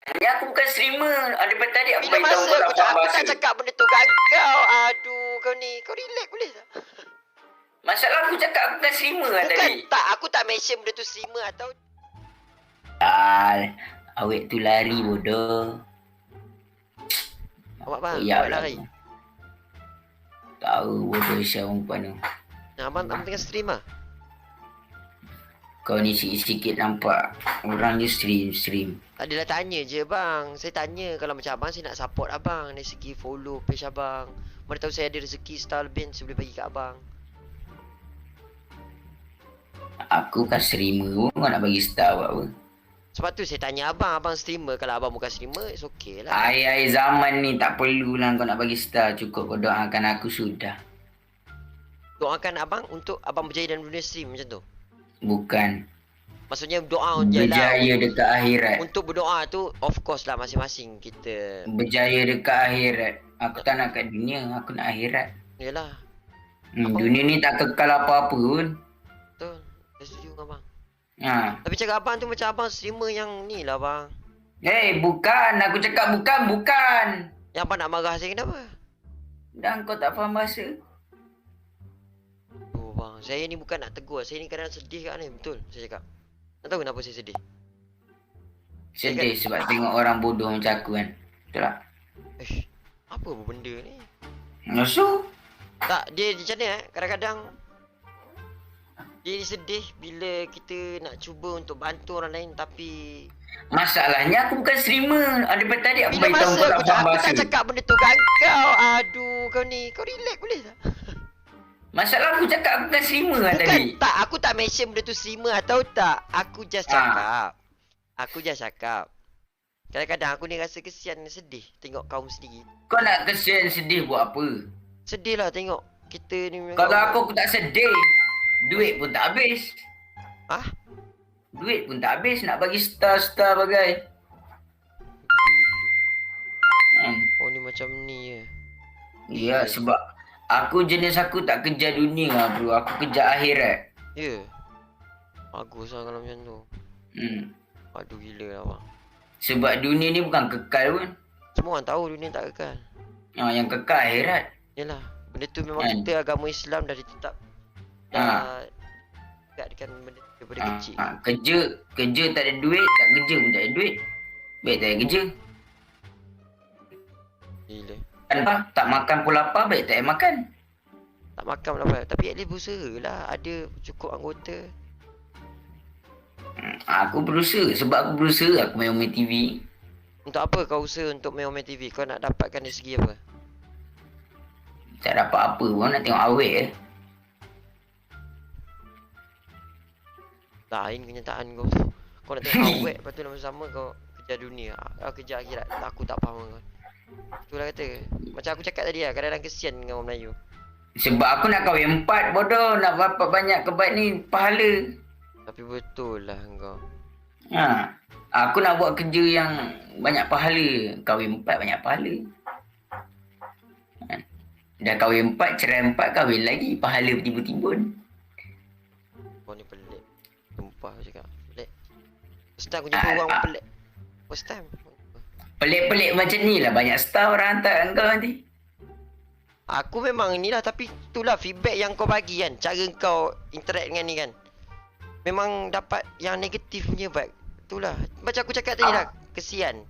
Ni aku bukan streamer. Daripada tadi aku Bila beritahu masa kau tak aku faham bahasa. tak cakap benda tu kat kau. Aduh, kau ni. Kau relax boleh tak? Masalah aku cakap aku bukan streamer lah Bukan tadi. tak. Aku tak mention benda tu streamer atau... Awet tu lari bodoh. Awak bang, Ya awak lari. Tahu bodoh Syah perempuan tu. Nah, abang tengah stream lah. Kau ni sikit-sikit nampak orang ni stream. Adalah tanya je bang. Saya tanya kalau macam abang saya nak support abang dari segi follow page abang. Mana tahu saya ada rezeki star lebih saya boleh bagi kat abang. Aku kan streamer pun kau nak bagi star buat apa? Sebab tu saya tanya abang. Abang streamer. Kalau abang bukan streamer, it's okay lah. Air zaman ni tak perlulah kau nak bagi star. Cukup kau doakan aku sudah. Doakan abang untuk abang berjaya dalam dunia stream macam tu. Bukan. Maksudnya doa je lah. Berjaya dekat akhirat. Untuk berdoa tu of course lah masing-masing kita. Berjaya dekat akhirat. Aku tak nak kat dunia. Aku nak akhirat. Yalah. Dunia ni tak kekal apa-apa pun. Betul. Saya setuju dengan abang. Ha. Tapi cakap abang tu macam abang streamer yang ni lah bang. Bukan. Aku cakap bukan. Yang abang nak marah saya kenapa? Dan kau tak faham bahasa. Oh bang, saya ni bukan nak tegur. Saya ni kadang sedih kat ni. Betul saya cakap. Tak tahu kenapa saya sedih. Sedih sebab tengok orang bodoh macam aku kan. Betul tak? Apa benda ni? So? Tak, dia macam ni kadang-kadang dia sedih bila kita nak cuba untuk bantu orang lain tapi... Masalahnya aku bukan streamer. Daripada tadi aku bila beritahu masa kau tak faham bahasa. aku tak cakap benda tu kat kau. Aduh, kau ni. Kau relax boleh tak? Masalah aku cakap aku bukan streamer lah Bukan tadi. tak, aku tak mention benda tu streamer atau tak. Aku just cakap. Aku just cakap. Kadang-kadang aku ni rasa kesian sedih tengok kaum sendiri. Kau nak kesian sedih buat apa? Sedih lah tengok kita ni. Kalau aku tak sedih, duit pun tak habis. Hah? Duit pun tak habis nak bagi star-star bagai. Oh ni macam ni je. Ya sebab aku jenis aku tak kejar dunia lah bro. Aku kejar akhirat. Ya. Bagus lah kalau macam tu. Aduh gila lah bang. Sebab dunia ni bukan kekal pun. Semua orang tahu dunia tak kekal. Yang kekal akhirat. Yalah. Benda tu memang kita agama Islam dah ditetap. Dekat benda daripada kecil. Kerja tak ada duit, tak kerja pun tak ada duit. Baik tak ada kerja. Gila. Tak makan pun lapar, baik tak ada makan. Tak makan pun lapar. Tapi at least berusaha lah. Ada cukup anggota. Aku berusaha. Sebab aku berusaha aku main TV. Untuk apa kau usaha untuk main TV? Kau nak dapatkan dari segi apa? Tak dapat apa pun, nak tengok awet Lain kenyataan kau tu. Kau nak tengok awet, lepas tu sama-sama kau kejar dunia. Kejar akhirat. Aku tak faham kau. Itulah kata. Macam aku cakap tadi lah, kadang-kadang kesian dengan orang Melayu. Sebab aku nak kahwin 4 bodoh. Nak dapat banyak kebat ni pahala. Tapi betul lah kau. Aku nak buat kerja yang banyak pahala. Kahwin 4 banyak pahala. Dah kahwin 4, cerai 4, kahwin lagi. Pahala bertimbun-timbun. Kau ni pelik. Sumpah aku cakap. Pelik. First time aku jumpa orang pelik. First time. Pelik-pelik macam ni lah. Banyak star orang hantar kau nanti. Aku memang ni lah. Tapi itulah feedback yang kau bagi kan. Cara kau interact dengan ni kan. Memang dapat yang negatif punya vibe. Itulah. Macam aku cakap tadi lah. Kesian.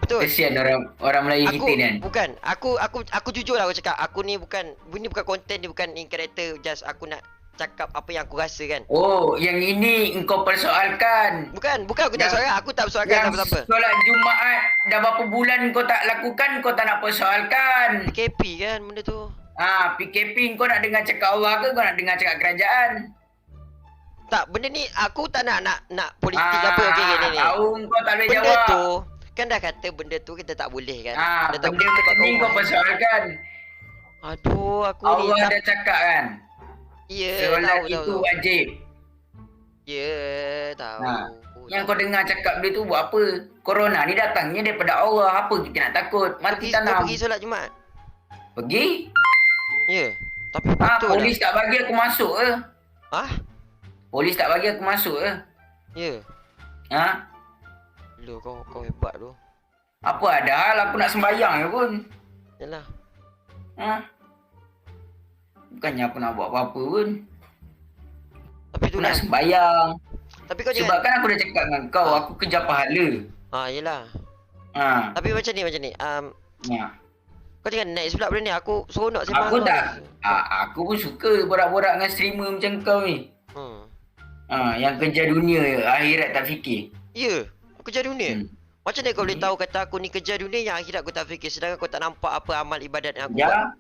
Betul. Kesian orang Melayu kita ni kan. Bukan. Aku jujur lah aku cakap. Aku ni bukan. Ini bukan konten. Ni bukan in character. Just aku nak cakap apa yang aku rasa kan. Oh, yang ini engkau persoalkan. Bukan aku tak soalkan. Aku tak persoalkan apa-apa. Solat Jumaat dah berapa bulan kau tak lakukan, kau tak nak persoalkan. PKP kan benda tu. PKP kau nak dengar cakap Allah ke kau nak dengar cakap kerajaan? Tak, benda ni aku tak nak politik apa ni. Tahu kau tak boleh jawab. Benda tu kan dah kata benda tu kita tak boleh kan. Benda macam ni kau persoalkan. Aduh, aku Allah ni dah cakap kan. Ya, solat tahu, itu wajib. Ya, tahu. Yang kau dengar cakap dia tu buat apa? Corona ni datangnya daripada Allah. Apa kita nak takut? Mati tanam. Pergi solat Jumaat. Pergi? Ya. Tapi betul polis tak bagi aku masuk ke? Hah? Polis tak bagi aku masuk ke? Ya. Gila kau hebat tu. Apa ada hal aku nak sembahyang je pun. Yalah. Ha? Bukannya aku nak buat apa-apa pun. Tapi Aku itulah. nak sembahyang. Tapi kau Sebab jangan. kan aku dah cakap dengan kau, aku kejar pahala. Yelah. Ha. Tapi macam ni. Ya. Kau jangan next pula benda ni. Aku seronok sembang Aku kau. tak. Aku pun suka borak-borak dengan streamer macam kau ni. Yang kerja dunia je, akhirat tak fikir. Ya. Aku kerja dunia. Macam mana kau boleh tahu kata aku ni kerja dunia yang akhirat aku tak fikir, sedangkan kau tak nampak apa amal ibadat yang aku buat? Ya.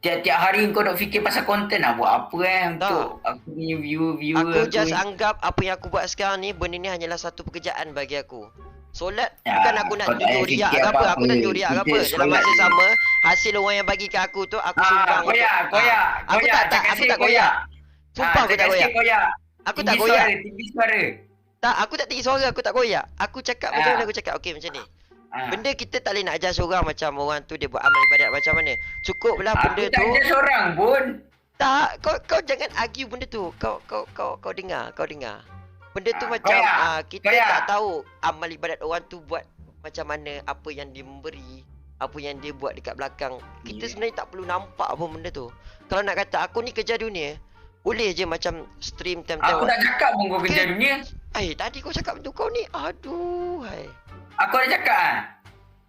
Tiap-tiap hari kau nak fikir pasal konten nak buat apa untuk aku punya viewer aku just anggap apa yang aku buat sekarang ni, benda ni hanyalah satu pekerjaan bagi aku. Solat bukan aku nak tunjuk riak ke apa, aku tak tunjuk riak ke apa. Dalam masa sama, hasil orang yang bagi ke aku tu aku sumbang. Koyak. Aku tak koyak. Sumpah aku tak koyak. Aku tak koyak. Tinggi suara. Tak, aku tak tinggi suara, aku tak koyak. Aku cakap macam mana aku cakap. Okey macam ni. Benda kita tak boleh nak judge orang macam orang tu dia buat amal ibadat macam mana. Cukuplah benda tu. Aku tak judge orang pun. Tak, kau jangan argue benda tu. Kau dengar. Benda tu macam kita tak tahu amal ibadat orang tu buat macam mana, apa yang dia memberi, apa yang dia buat dekat belakang. Kita sebenarnya tak perlu nampak pun benda tu. Kalau nak kata aku ni kerja dunia, boleh je macam stream time-time. Aku tak cakap pun kau kerja dunia. Tadi kau cakap macam kau ni. Aduh, Aku dah cakap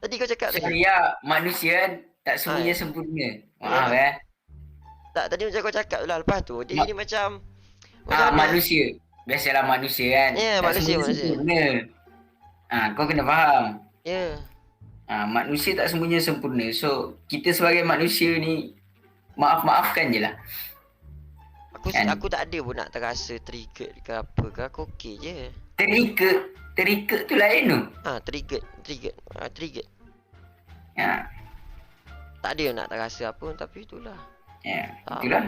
Tadi kau cakap tadi. Saya manusia kan tak semuanya sempurna. Maaf Tak, tadi macam kau cakap lah. Lepas tu dia jadi macam manusia. Biasalah manusia kan. Ya, manusia. Sempurna. Kau kena faham. Ya. Manusia tak semuanya sempurna. So, kita sebagai manusia ni maaf-maafkan je lah. Aku tak ada pun nak terasa trigger ke apa ke. Aku okey je. Terikat tu lain tu. Trigger. Ya. Tak ada nak terasa apa pun, tapi itulah. Ya, itulah.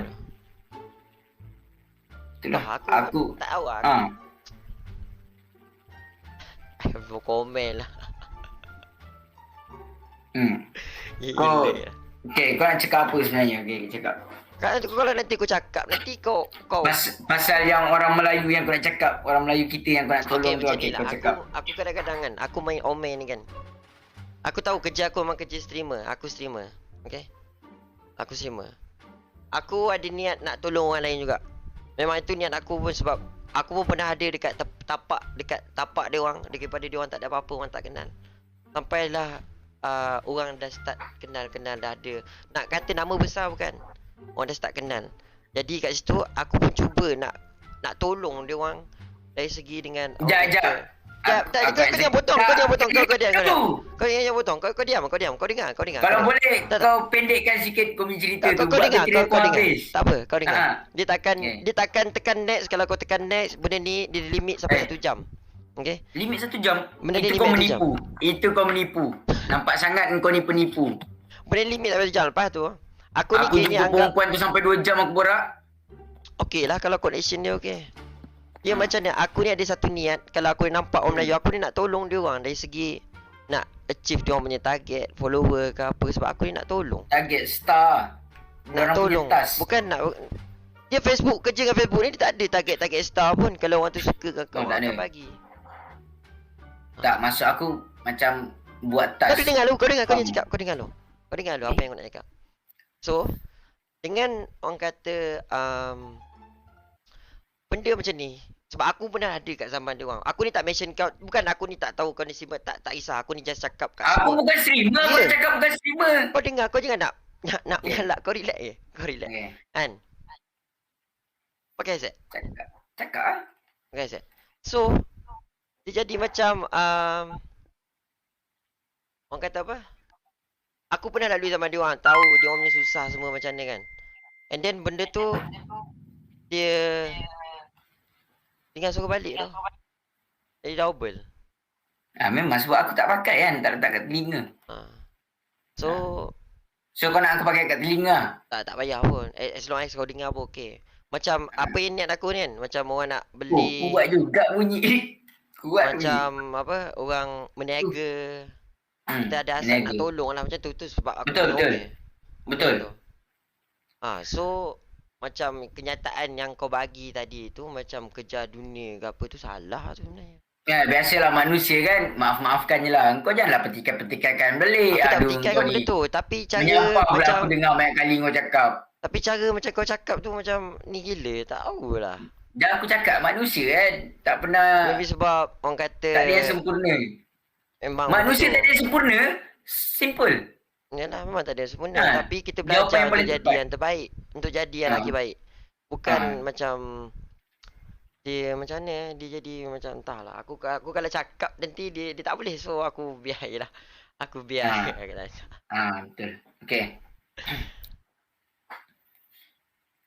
Aku tak tahu lah. Aku komen lah. Kau nak cakap apa sebenarnya? Cakap. Kalau nanti aku cakap, nanti kau pasal yang orang Melayu yang kau nak cakap, orang Melayu kita yang kau nak tolong tu, kau cakap. Aku kadang-kadang kan, aku main omen ni kan. Aku tahu kerja aku memang kerja streamer. Aku streamer. Okay? Aku streamer. Aku ada niat nak tolong orang lain juga. Memang itu niat aku pun, sebab aku pun pernah ada dekat tapak dia orang, daripada dia orang tak ada apa-apa, orang tak kenal. Sampailah orang dah start kenal dah ada. Nak kata nama besar bukan. Orang dah start kenal. Jadi kat situ aku pun cuba nak tolong dia orang dari segi dengan Sekejap. Kau jangan potong. Kau jangan potong. Kau diam. Kau dengar. Kalau boleh kau pendekkan sikit kau punya cerita tu. Kau dengar. Tak apa, kau dengar. Dia takkan tekan next. Kalau kau tekan next, benda ni dia limit sampai 1 jam. Okay? Limit 1 jam? Benda Itu ni kau limit 1 jam. Itu kau menipu. Nampak sangat kau ni penipu. Benda limit sampai 1 jam. Lepas tu aku ni kini jumpa anggap perempuan tu sampai 2 jam aku borak. okey lah kalau connection dia okey. Dia macam ni, aku ni ada satu niat. Kalau aku nampak orang Melayu, aku ni nak tolong dia orang dari segi nak achieve dia orang punya target, follower ke apa. Sebab aku ni nak tolong. Target star. Nak tolong. Bukan nak. Dia Facebook, kerja dengan Facebook ni dia tak ada target star pun. Kalau orang tu suka ke kau, akan bagi. Tak, maksud aku macam buat task. Kau dengar lu, kau cakap. Kau dengar lu apa yang aku nak cakap. So, dengan orang kata benda macam ni, sebab aku pernah ada kat zaman dia orang. Aku ni tak mention kau, bukan aku ni tak tahu kau ni streamer, tak kisah. Aku ni just cakap kat aku bukan streamer, aku dah cakap bukan streamer. Kau dengar, kau jangan nak menyalak. Kau relax je. Kau relax. Kan? Pakai headset. Cakap Pakai headset. So, dia jadi macam orang kata apa? Aku pernah lalui zaman dia orang, tahu dia orang punya susah semua macam ni kan. And then benda tu dia tinggal suruh balik tu. Jadi double. Memang sebab aku tak pakai kan, tak letak kat telinga. So kau nak aku pakai kat telinga? Tak payah pun. As long as kau dengar pun okey. Macam apa yang niat aku ni kan, macam orang nak beli. Kuat juga bunyi. Kuat macam bunyi. Apa, orang meniaga. Kita ada asal nak tolong lah macam tu sebab aku Betul. So macam kenyataan yang kau bagi tadi tu macam kerja dunia ke apa tu salah sebenarnya. Ya, biasalah manusia kan, maaf-maafkan je lah. Kau janganlah petikai-petikaikan belik. Aku tak Aduh, petikai kau kan benda ni. tu. Tapi cara Menyampah pula macam... aku dengar banyak kali kau cakap. Tapi cara macam kau cakap tu macam ni gila. Tak tahulah. Jangan aku cakap manusia kan. Tak pernah, Maybe sebab orang kata... tak ada yang sempurna. Memang Manusia betul. tak ada yang sempurna. Simple. Yalah, memang tak ada yang sempurna. Ha, Tapi kita jawapan belajar yang untuk paling jadi tepat. yang terbaik. Untuk jadi yang Ha. lagi baik. Bukan Ha. macam... Dia macam mana, dia jadi macam entahlah. Aku kalau cakap nanti dia tak boleh. So aku biar je lah. Aku biar. Betul. Okay.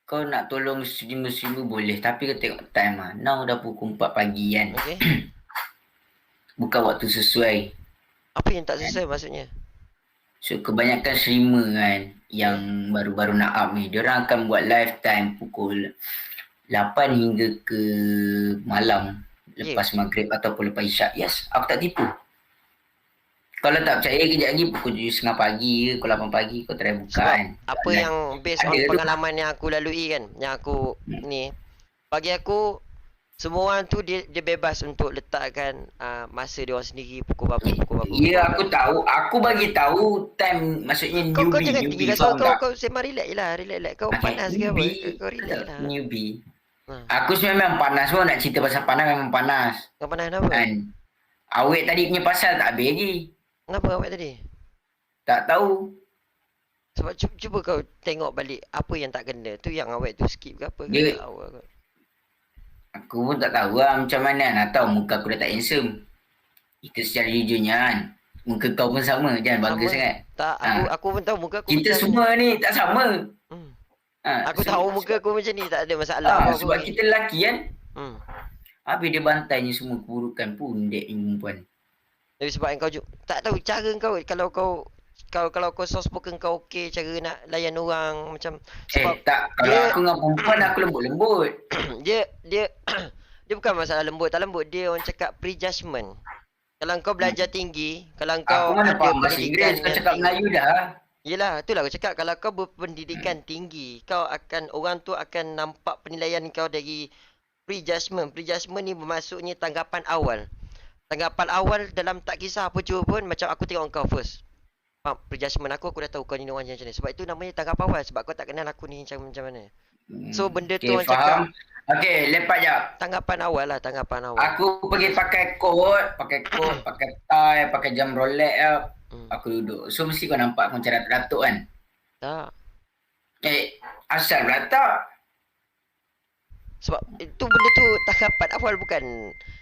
Kau nak tolong streamer-streamer boleh. Tapi kau tengok time lah. Now dah pukul 4 pagi kan. Okay. Bukan waktu sesuai. Apa yang tak sesuai maksudnya? So kebanyakan streamer kan yang baru-baru nak up ni, diorang akan buat live time pukul 8 hingga ke malam lepas maghrib ataupun lepas isyak. Yes, aku tak tipu. Kalau tak percaya kejap lagi pukul 7.30 pagi ke pukul 8 pagi kau try buka Sebab kan. apa yang based on pengalaman yang aku lalui kan, yang aku ni, bagi aku semua orang tu dia bebas untuk letakkan masa dia orang sendiri pukul berapa. Ya, aku tahu. Aku bagi tahu time, maksudnya Kau newbie. jangan tinggi Newbie, kau kau sembang relax je lah, relax. Kau Okay, panas ke apa? newbie. Kau relax lah. Newbie. Aku sebenarnya memang panas pun, nak cerita pasal panas memang panas. Kau panas kenapa? Kan. Awet tadi punya pasal tak habis lagi. Kenapa awak tadi? Tak tahu. Sebab cuba kau tengok balik apa yang tak kena. Tu yang awak tu skip ke apa ke? Dia- Tak tahu aku. Aku pun tak tahu lah macam mana. Nak tahu muka aku dah tak handsome. Itu secara jujurnya kan. Muka kau pun sama. Jangan bangga Sama. sangat. Tak, aku pun tahu muka aku Kita macam semua ni tak sama. Hmm. Aku sebab- tahu muka aku macam ni, tak ada masalah apa-apa. sebab kita lelaki kan. Hmm. Habis dia bantainya semua keburukan pundek ni perempuan. Tapi sebab kau tak tahu cara kau kalau kau soft spoken kau okey cara nak layan orang macam sebab tak. Kalau dia- aku dengan perempuan aku lembut-lembut. dia dia bukan masalah lembut tak lembut, dia orang cakap prejudgement. Kalau kau belajar tinggi, kalau kau Aku mana ada faham bahasa pendidikan Inggeris. Kau yang cakap tinggi. Melayu dah. Yelah, itulah aku cakap kalau kau berpendidikan tinggi, kau akan orang tu akan nampak penilaian kau dari prejudgement. Prejudgement ni bermaksudnya tanggapan awal. Tanggapan awal dalam tak kisah apa jua pun macam aku tengok kau first. Faham? Prejudgement aku dah tahu kau ni orang macam ni. Sebab itu namanya tanggapan awal sebab kau tak kenal aku ni macam mana. So benda tu orang cakap Okey, lepas jap. tanggapan awal lah, tanggapan awal. Aku pergi pakai coat, pakai tie, pakai jam Rolex lah. Aku duduk. So mesti kau nampak aku macam datuk kan? Tak. Asal pula tak? Sebab itu benda tu tanggapan awal bukan.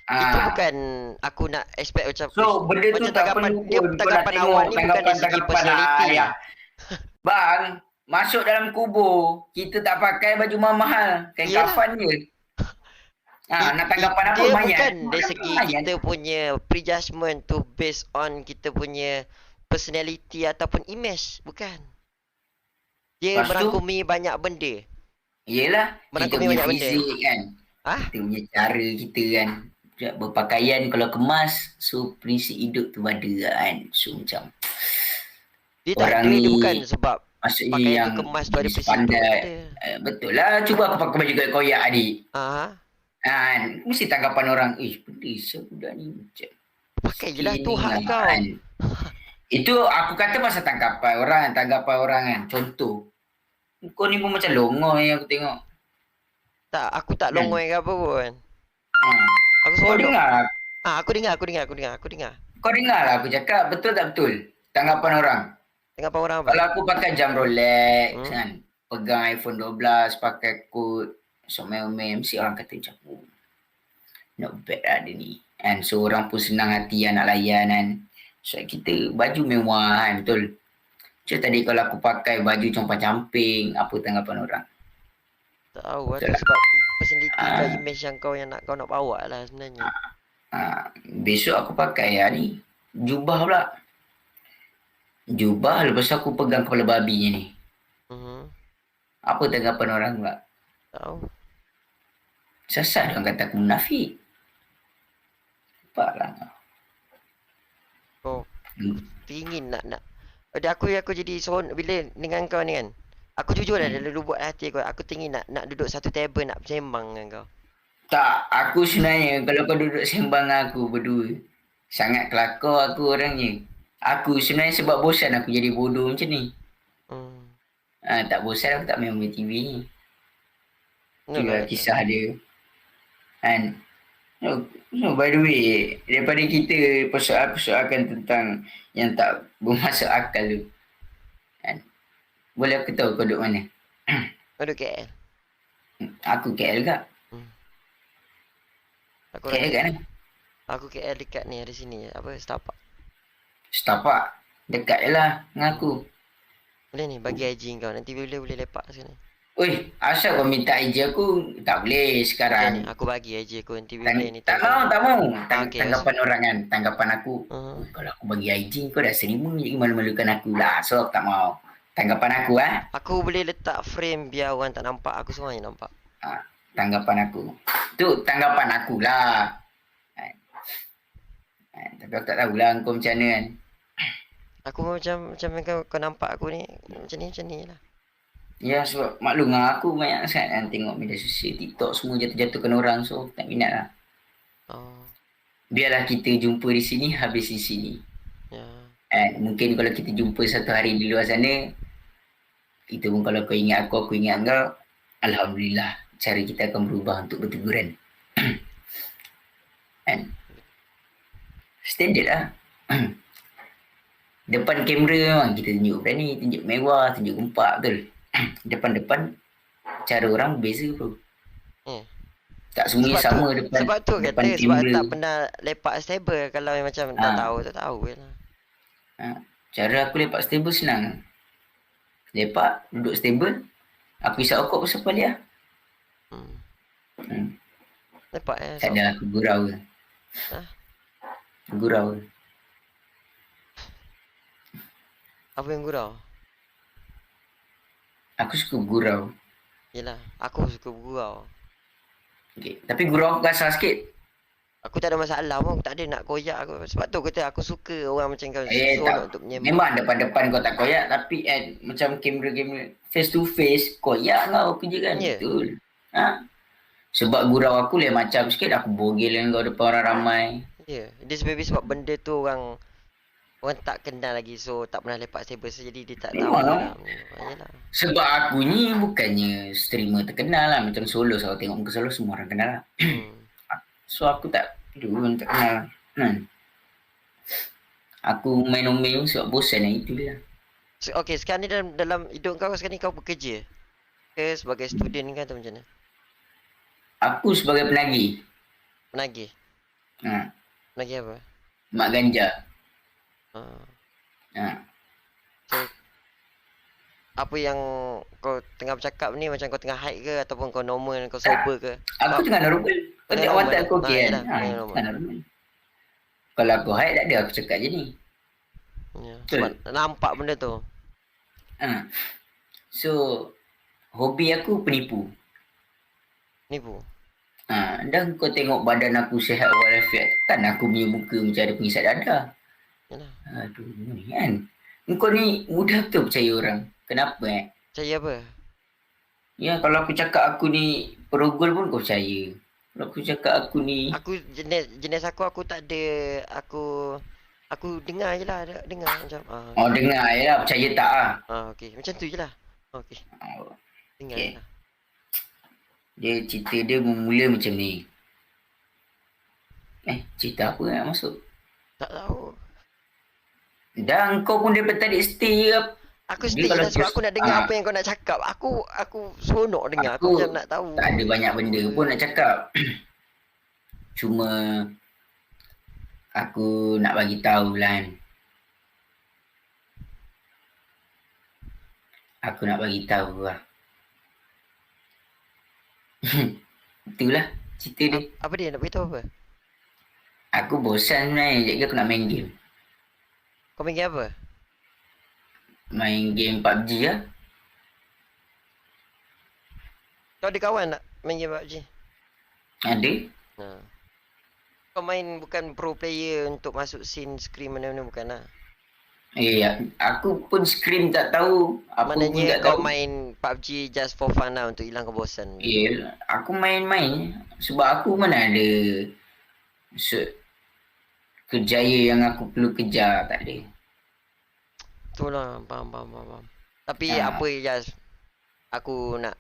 Itu bukan aku nak expect macam So benda tu macam tak tanggapan perlu dia pun. Kau nak tanggapan tengok awal ni bukan dari segi tanggapan personality. ayah. Bang, masuk dalam kubur, kita tak pakai baju mahal. Kain Yalah. kafan je. Nak tanggapan apa dia lumayan. bukan dari segi Lumayan. kita punya prejudgement tu based on kita punya personality ataupun image, bukan. Dia Lepas tu? merangkumi banyak benda. Yelah, kita Merangkumi punya banyak benda. fizik kan. Kita punya cara kita kan. Berpakaian kalau kemas, so prinsip hidup tu ada kan. So macam Dia orang dia ni bukan sebab maksudnya pakaian yang tu kemas tu ada prinsip pandai. tu. Betul lah, cuba aku pakai baju kayak koyak adik. Mesti tanggapan orang, benda siapa budak ni macam Pakai je lah tu skinny hak lah, kau. kan. Itu aku kata pasal tanggapan orang kan. Contoh, kau ni pun macam longoi aku tengok. Tak, aku tak longoi ke apa pun. Aku Kau seronok. dengar? Aku dengar. Kau dengar lah aku cakap, betul tak betul? Tanggapan orang. Tanggapan orang apa? Kalau aku pakai jam Rolex kan, pegang iPhone 12, pakai coat, so main mesti orang kata macam, not bad lah dia ni. And so orang pun senang hati nak layan kan. So kita baju mewah kan, betul. Macam tadi kalau aku pakai baju compang-camping, apa tanggapan orang? Tak tahu lah. Betul lah. Sebab personality kau, image yang kau nak bawa lah sebenarnya. Besok aku pakai ni, jubah pula. Jubah, lepas tu aku pegang kepala babi ni. Apa tanggapan orang pula? Tahu. Sasar orang kata aku munafik. Nampak lah. Kau teringin nak. Aku jadi seronok bila dengan kau ni kan. Aku jujur lah dalam lubuk hati aku. Aku teringin nak duduk satu table nak bersembang dengan kau. Tak, aku sebenarnya kalau kau duduk sembang dengan aku berdua, sangat kelakar aku orangnya. Aku sebenarnya sebab bosan aku jadi bodoh macam ni. Hmm. Tak bosan aku tak main TV ni. No lah Itulah macam. kisah dia. Kan? No, by the way, daripada kita persoal-persoalkan tentang yang tak bermasuk akal tu. Kan? Boleh aku tahu kau duduk mana? Aduh KL. Aku KL kak. Hmm. Aku KL rasa kat mana? aku KL dekat ni ada sini apa Setapak. Setapak. Dekat je lah dengan Hmm. aku. Boleh ni bagi IG kau nanti boleh lepak sini. Oi, asal kau minta IG aku? Tak boleh Macam ni sekarang. aku bagi IG aku nanti boleh ni Tak kau. mau, tak mau. Okay, Tanggapan orang kan. Tanggapan aku. Hmm. Kalau aku bagi IG, kau dah serima je malu-malukan aku lah. So, aku tak mau. Tanggapan aku Aku boleh letak frame biar orang tak nampak. Aku semuanya nampak. Tanggapan aku. Tu tanggapan aku lah. Tapi aku tak tahulah kau macam mana kan. Aku macam kau nampak aku ni macam ni lah. Ya sebab maklum lah aku banyak sangat kan tengok media sosial, TikTok semua jatuh-jatuhkan orang. So, tak minat lah. Oh. Biarlah kita jumpa di sini, habis di sini. Ya. Mungkin kalau kita jumpa satu hari di luar sana, itu pun kalau kau ingat aku ingat kau, Alhamdulillah, cara kita akan berubah untuk berteguran. Kan? Standard lah. Depan kamera memang kita tunjuk berani, tunjuk mewah, tunjuk gempak betul. Depan-depan cara orang berbeza bro. Tak semuanya sama depan Sebab tu depan kata sebab kamera. tak pernah lepak stable. Kalau yang macam dah tahu tu tahu je lah. Cara aku lepak stable senang. Lepak, duduk stable. Aku isap okok pasal apa dia? Lepak tak ada aku gurau ke. Gurau ke. Apa yang gurau? Aku suka gurau. Yelah, aku suka gurau. Okay. Tapi gurau aku kasar sikit. Aku tak ada masalah pun, aku tak ada nak koyak aku. Sebab tu kata aku suka orang macam kau seronok untuk menyembang. Memang depan-depan kau tak koyak, tapi macam kamera-kamera face to face, koyak kau kerja kan. Yeah. Betul. Sebab gurau aku lain macam sikit, aku bogel dengan kau depan orang ramai. Ya, dia sebab benda tu orang tak kenal lagi, so tak pernah lepak stable, so jadi dia tak tahu lah. Yalah. Sebab aku ni bukannya streamer terkenal lah. Macam Solo, kalau tengok muka Solo semua orang kenal lah. So aku tak kenal. Aku main sebab bosan lah, itu dia. Okay, sekarang ni dalam hidup kau sekarang ni kau bekerja ke sebagai student kan atau macam mana? Aku sebagai penagih. Penagih? Penagih apa? Mak ganja. So, apa yang kau tengah bercakap ni, macam kau tengah hide ke ataupun kau normal, kau sober ke? Aku tengah normal. Kau tengok watak aku okey kan? Tengah normal. Kalau aku hide tak ada, aku cakap je ni. Ya, sebab nampak benda tu. So, hobi aku penipu. Nipu? Dan kau tengok badan aku sihat walafiat, kan aku punya muka macam ada pengisap dada. Yalah. Aduh, ni kan. Kau ni mudah betul percaya orang. Kenapa Percaya apa? Ya, kalau aku cakap aku ni perogol pun kau percaya. Kalau aku cakap aku ni... Aku jenis aku tak ada, aku dengar je lah, dengar macam. Dengar je lah, percaya tak lah. Okay, macam tu je lah. Okay. Dengar je lah. Dia cerita dia bermula macam ni. Cerita apa nak masuk? Tak tahu. Dan kau pun daripada tadi stay ke? Aku stay lah sebab aku nak dengar apa yang kau nak cakap. Aku seronok dengar. Aku macam nak tahu. Tak ada banyak benda pun nak cakap. Cuma aku nak bagi tahu lah kan. Aku nak bagi tahu lah. Itulah cerita dia. Apa dia nak beritahu apa? Aku bosan sebenarnya. Jadi aku nak main game. Kau main game apa? Main game PUBG lah. Kau ada kawan nak main game PUBG? Ada. Kau main bukan pro player untuk masuk scene scrim mana-mana bukan lah? Aku pun scream tak tahu. Apa pun Maknanya tak kau tahu. main PUBG just for fun lah untuk hilangkan bosan gitu. Aku main-main. Sebab aku mana ada kerjaya yang aku perlu kejar. Tak ada. Itulah, faham. Tapi Ah, apa just aku nak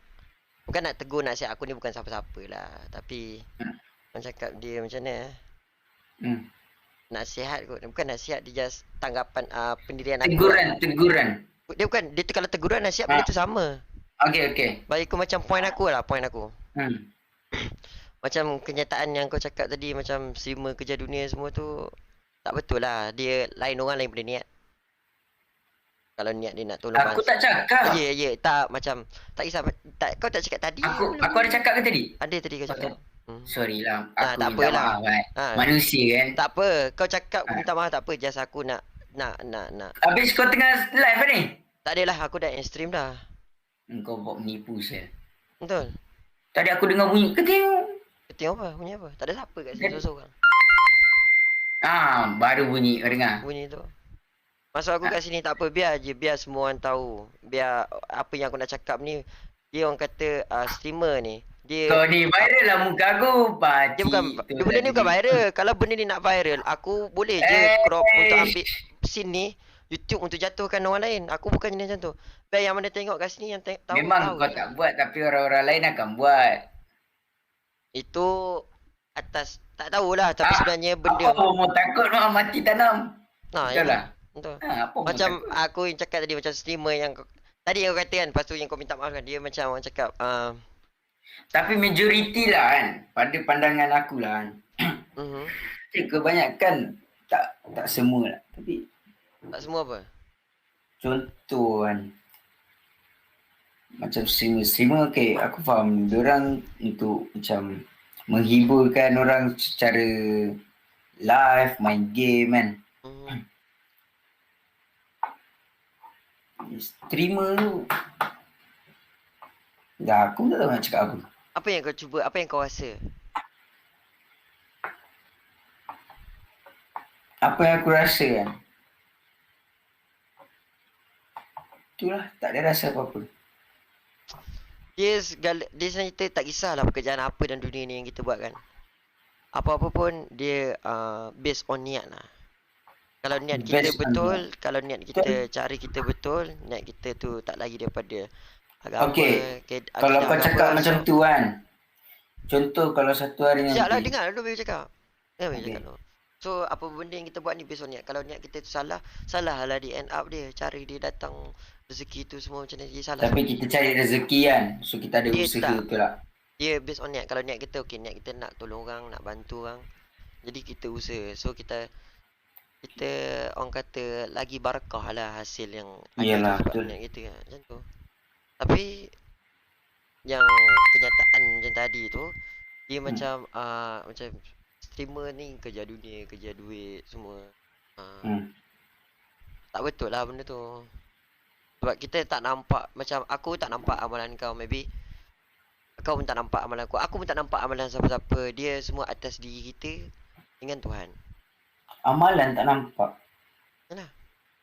bukan nak tegur nasihat aku ni bukan siapa-siapa lah. Tapi hmm, orang cakap dia macam mana hmm. nasihat kot. Bukan nasihat dia just tanggapan pendirian aku lah. Teguran. Dia bukan dia tu kalau teguran nasihat benda Ah, tu sama. okay. Bagi aku macam point aku lah, point aku. Hmm. Macam kenyataan yang kau cakap tadi macam streamer kerja dunia semua tu tak betul lah. Dia lain orang lain pada niat. Kalau niat dia nak tolong Aku bangsa. tak cakap. Tak macam tak kisah kau tak cakap tadi Aku ada cakap ke tadi? Ada tadi kau cakap. Sorry lah. Nah, Aku tak minta apalah. maaf kan. Ha, Manusia kan. tak apa. Kau cakap aku Ah. minta maaf tak apa. Just aku nak. Habis kau tengah live ni? Tak adalah aku dah end stream dah. Kau buat menipu saya. Betul. Tadi aku dengar bunyi keting. Tengok apa? Bunyi apa? Tak ada siapa kat sini seorang-seorang. Baru bunyi kau dengar. Bunyi tu. Maksud aku kat sini tak apa. Biar je. Biar semua orang tahu. Biar apa yang aku nak cakap ni. Dia orang kata streamer ni. Dia Kau ni viral lah muka aku. dia bukan dia benda ni bukan viral. Kalau benda ni nak viral, aku boleh je crop untuk ambil scene ni YouTube untuk jatuhkan orang lain. Aku bukan jenis macam tu. Biar yang mana tengok kat sini yang tahu Memang tahu kau je. tak buat tapi orang-orang lain akan buat. Itu atas tak tahulah tapi sebenarnya benda Apa mau takut nak mati tanam? nah Betul lah. betul. Apa mau Macam takut? aku yang cakap tadi macam streamer yang tadi yang kau kata kan, lepas tu yang kau minta maaf kan, dia macam orang cakap Tapi majoriti lah kan. Pada pandangan aku lah kan. Kebanyakan tak semua lah. Tapi tak semua apa? contoh kan. Macam streamer okay. Aku faham. Diorang untuk macam menghiburkan orang secara live, main game kan. Streamer tu dah aku tak tahu nak cakap apa. Apa yang kau cuba, apa yang kau rasa? Apa yang aku rasa kan. Itulah tak ada rasa apa-apa. Dia sebenarnya kita tak kisahlah pekerjaan apa dalam dunia ni yang kita buat kan. Apa-apa pun dia based on niat lah. Kalau niat kita betul, kalau niat kita cari kita betul, niat kita tu tak lagi daripada agama. Okay. Kalau kau cakap macam tu kan. Contoh kalau satu hari nanti. Sekejap lah dengar dulu baby cakap. Baby cakap dulu. So apa benda yang kita buat ni based on niat. Kalau niat kita tu salah lah di end up dia. Cara dia datang rezeki tu semua macam ni dia salah. Tapi kita cari rezeki kan. So kita ada dia usaha tak. tu lah. Dia based on niat. Kalau niat kita okay, niat kita nak tolong orang, nak bantu orang. Jadi kita usaha. So kita orang kata lagi barakah lah hasil yang Iyalah, ada betul. niat kita kan. Macam tu. Tapi yang kenyataan macam tadi tu dia macam macam streamer ni kerja dunia, kerja duit semua. Tak betul lah benda tu. Sebab kita tak nampak, macam aku tak nampak amalan kau, maybe kau pun tak nampak amalan aku. Aku pun tak nampak amalan siapa-siapa. Dia semua atas diri kita dengan Tuhan. Amalan tak nampak. Yalah.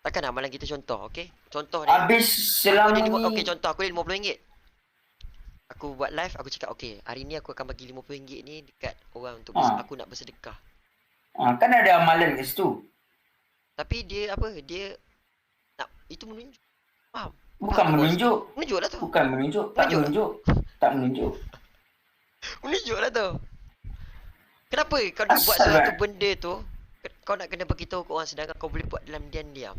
Takkan amalan kita contoh, okey? Contoh ni. Habis selama ni. Okey, contoh aku ni RM50. Aku buat live, aku cakap okey, hari ni aku akan bagi RM50 ni dekat orang untuk aku nak bersedekah. Kan ada amalan kat situ. Tapi dia apa? Dia nak itu menunjuk. Faham? Bukan menunjuk. Menunjuk lah tu. Bukan menunjuk. Tak menunjuk. Tak menunjuk. Menunjuk lah tu. Kenapa kau nak buat satu benda tu, kau nak kena beritahu ke orang sedangkan kau boleh buat dalam diam-diam?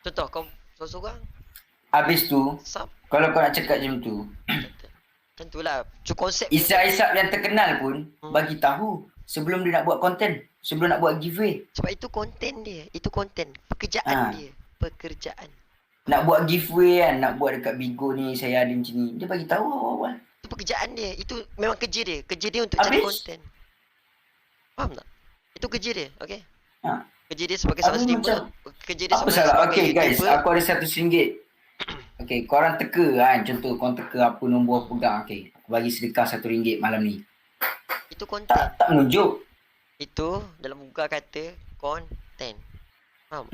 Contoh kau seorang-seorang. Habis tu, kalau kau nak cakap macam tu, macam tu lah. Konsep Isap-isap yang terkenal pun bagi tahu sebelum dia nak buat konten, sebelum nak buat giveaway. Sebab itu konten dia. Itu konten. Pekerjaan dia. Pekerjaan. Nak buat giveaway kan, nak buat dekat Bigo ni, saya ada macam ni. Dia bagi tahu awal-awal. Itu pekerjaan dia. Itu memang kerja dia. Kerja dia untuk cari konten. Faham tak? Itu kerja dia. Okay? Kerja dia sebagai seorang streamer. Kerja dia apa salah? Okay guys, aku ada RM100. Okay, korang teka kan. Contoh korang teka apa nombor pegang. Okay, aku bagi sedekah RM1 malam ni. Itu konten. Tak menunjuk. Itu dalam Google kata konten. Faham?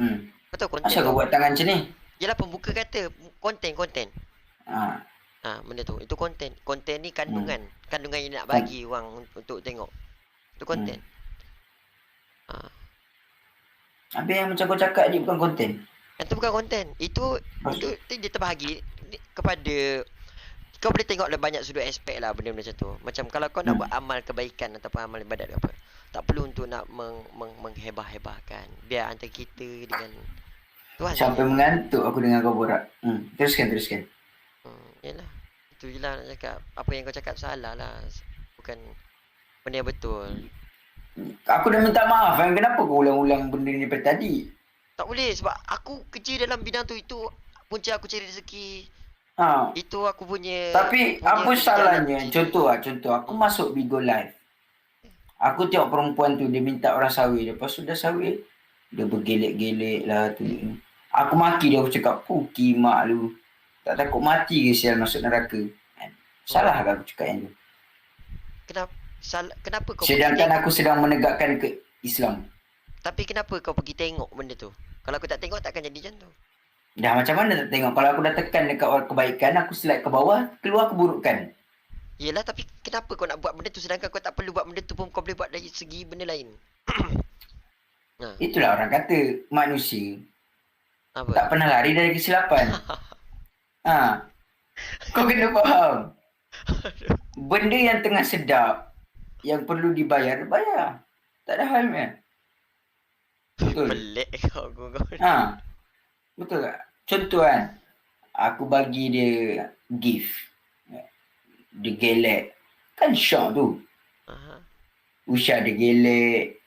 Kau tahu konten Asal tu? kau buat tangan macam ni? Yelah pembuka kata konten. Ha. Benda tu. Itu konten. Konten ni kandungan. Kandungan yang nak Kon- bagi orang untuk tengok. Itu Hmm. konten. Ha. Habis yang macam kau cakap ni bukan konten. Itu bukan konten. Itu dia terbahagi kepada kau boleh tengok banyak sudut aspek lah benda macam tu. Macam kalau kau nak buat amal kebaikan ataupun amal ibadat ke apa, tak perlu untuk nak menghebah-hebahkan. Biar antara kita dengan Tuhan Sampai saja. mengantuk aku dengar kau borak. Teruskan. Yalah. Itu je lah nak cakap. Apa yang kau cakap salah lah. Bukan benda yang betul. Aku dah minta maaf kan. Kenapa kau ulang-ulang benda ni daripada tadi? Tak boleh sebab aku kerja dalam bidang tu. Itu punca aku cari rezeki. Ha. Itu aku punya. Tapi apa salahnya? Contoh aku masuk Bigo Live. Aku tengok perempuan tu dia minta orang sawir. Lepas tu dah sawir, dia bergelek-gelek lah tu. Aku maki dia, aku cakap, puki mak lu. Tak takut mati ke sial masuk neraka? Salah ke aku cakap yang tu? Kenapa kau Sedangkan aku sedang menegakkan ke Islam. Tapi kenapa kau pergi tengok benda tu? Kalau aku tak tengok takkan jadi macam tu. Dah macam mana tak tengok? Kalau aku dah tekan dekat orang kebaikan, aku slide ke bawah, keluar keburukan. Yelah tapi kenapa kau nak buat benda tu sedangkan kau tak perlu buat benda tu pun kau boleh buat dari segi benda lain. Itulah orang kata manusia Apa? tak pernah lari dari kesilapan. Kau kena faham. Benda yang tengah sedap, yang perlu dibayar, bayar. Tak ada hal kan? Betul. Pelik kau. Betul tak? Contoh kan, aku bagi dia gift. Dia gelek. Kan syok tu. Usha dia gelek.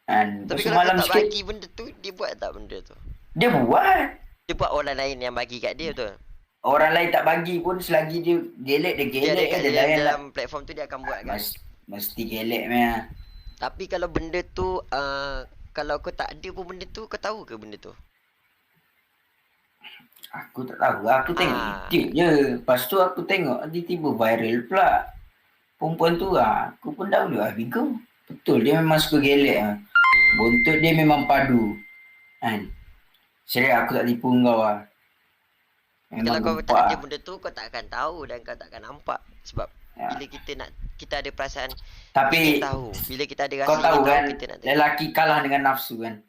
Tapi kalau malam kau tak sikit, bagi benda tu, dia buat tak benda tu? dia buat. Dia buat orang lain yang bagi kat dia tu. Orang lain tak bagi pun selagi dia gelek, dia gelek Dia je. dalam platform tu dia akan buat kan. Mesti gelek meh. Tapi kalau benda tu kalau kau tak ada pun benda tu, kau tahu ke benda tu? Aku tak tahu. Aku tengok YouTube je. Lepas tu aku tengok tiba-tiba viral pula. Perempuan tu aku pun download Bigo. Betul, dia memang suka gelek. Bontot dia memang padu. Kan? Serius aku tak tipu kau lah. Kalau kau tak ada benda tu, kau tak akan tahu dan kau tak akan nampak. Sebab bila kita ada perasaan, tapi kita tahu. Bila kita ada rasa, kau tahu kan, kita nak lelaki kalah dengan nafsu kan.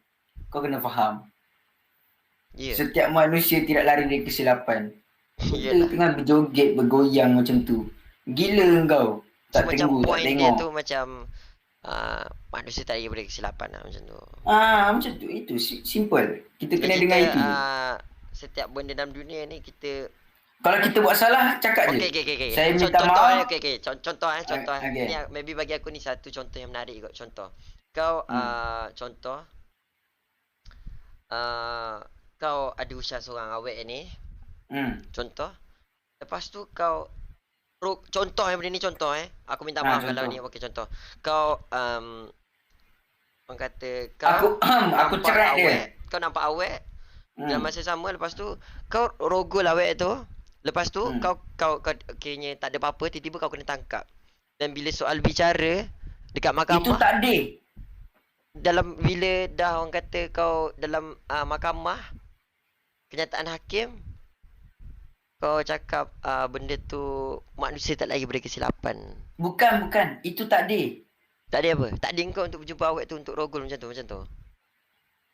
Kau kena faham. Setiap manusia tidak lari dari kesilapan. Kita tengah berjoget, bergoyang macam tu. Gila kau. Tak tengok, tak tengok. Dia tu macam manusia tak lari dari kesilapan lah macam tu. Macam tu. Itu simple. Kita kena dengar itu. Setiap benda dalam dunia ni kita, kalau kita buat salah, cakap je. Okay. Saya minta maaf. Contoh. Ni maybe bagi aku ni satu contoh yang menarik kot. Contoh. Kau kau ada usaha seorang awet ni. Contoh. Lepas tu kau contoh yang benda ni contoh aku minta maaf kalau ni contoh. Kau orang kata kau aku cerai dia. Kau nampak awet. Dalam masa sama lepas tu kau rogol awet tu. Lepas tu kau kayaknya tak ada apa-apa, tiba-tiba kau kena tangkap. Dan bila soal bicara dekat mahkamah, itu tak ada. Dalam bila dah orang kata kau dalam mahkamah, kenyataan hakim, kau cakap benda tu manusia tak lagi berkesilapan. Bukan, itu tak ada. Tak ada apa? Tak ada kau untuk berjumpa awet tu untuk rogol macam tu.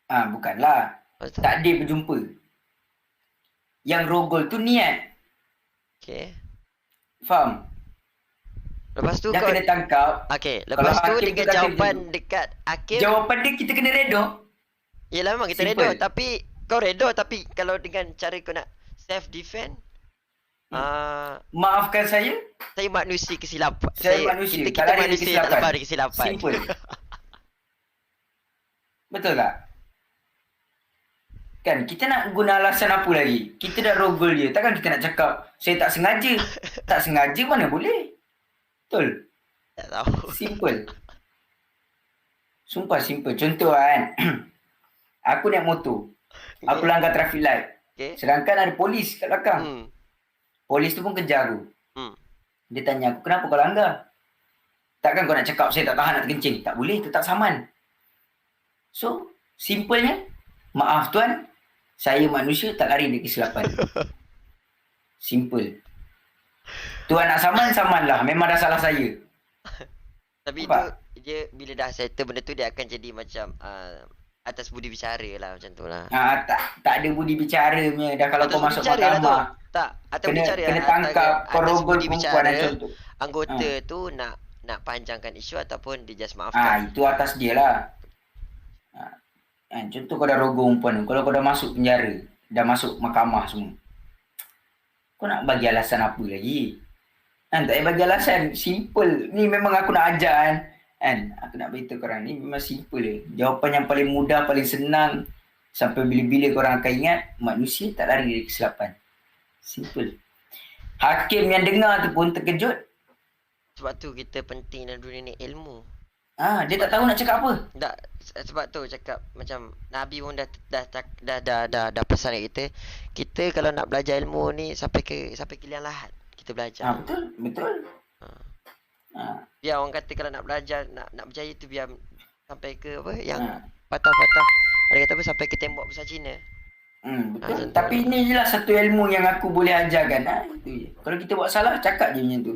Bukanlah. Tak ada berjumpa. Yang rogol tu niat. Okay. Faham? Lepas tu dah kau kena tangkap. Okay. Lepas tu dengan jawapan dekat hakim, jawapan dia kita kena redha. Yelah memang kita redha. Tapi kau redha, tapi kalau dengan cara kau nak self defend, maafkan saya manusia kesilapan. Saya manusia. Kita manusia tak lepas dari kesilapan. Simple. Betul tak? Kan kita nak guna alasan apa lagi? Kita dah rogol dia. Takkan kita nak cakap saya tak sengaja. Tak sengaja mana boleh? Betul? Tak tahu. Simple. Sumpah simple. Contoh kan. Aku naik motor. Aku langgar traffic light. Sedangkan ada polis kat belakang. Polis tu pun kejar aku. Dia tanya aku, kenapa kau langgar? Takkan kau nak cakap saya tak tahan nak terkencing? Tak boleh, tu tak saman. So, simpelnya Maaf tuan, saya manusia tak lari dari kesilapan. Simple. Tuan nak saman lah. Memang dah salah saya. Tapi itu Nampak? dia bila dah settle benda tu dia akan jadi macam atas budi bicara lah macam tu lah. Tak ada budi bicara punya. Dah kalau Atas kau budi masuk bicara lah tu. mahkamah, Tak, atas budi bicara. kena tangkap kau atas rogol budi perempuan bicara dan contoh. anggota tu nak panjangkan isu ataupun dia just maafkan. Itu atas dia lah. Contoh kau dah rogol perempuan tu. Kalau kau dah masuk penjara, dah masuk mahkamah semua, kau nak bagi alasan apa lagi? Tak payah bagi alasan. Simple. Ni memang aku nak ajar kan. Aku nak beritahu korang. Ni memang simple je. Jawapan yang paling mudah, paling senang. Sampai bila-bila korang akan ingat, manusia tak lari dari kesilapan. Simple. Hakim yang dengar tu pun terkejut. Sebab tu kita penting dalam dunia ni ilmu. Dia tak tahu nak cakap apa. Tak, sebab tu cakap macam Nabi pun dah pesan kat kita kalau nak belajar ilmu ni sampai ke liang lahat kita belajar. Betul. Biar orang kata kalau nak belajar nak berjaya tu biar sampai ke apa yang patah-patah. Ada kata apa sampai ke tembok besar Cina. Betul. Tapi ni je lah satu ilmu yang aku boleh ajarkan. Itu je. Kalau kita buat salah, cakap je macam tu.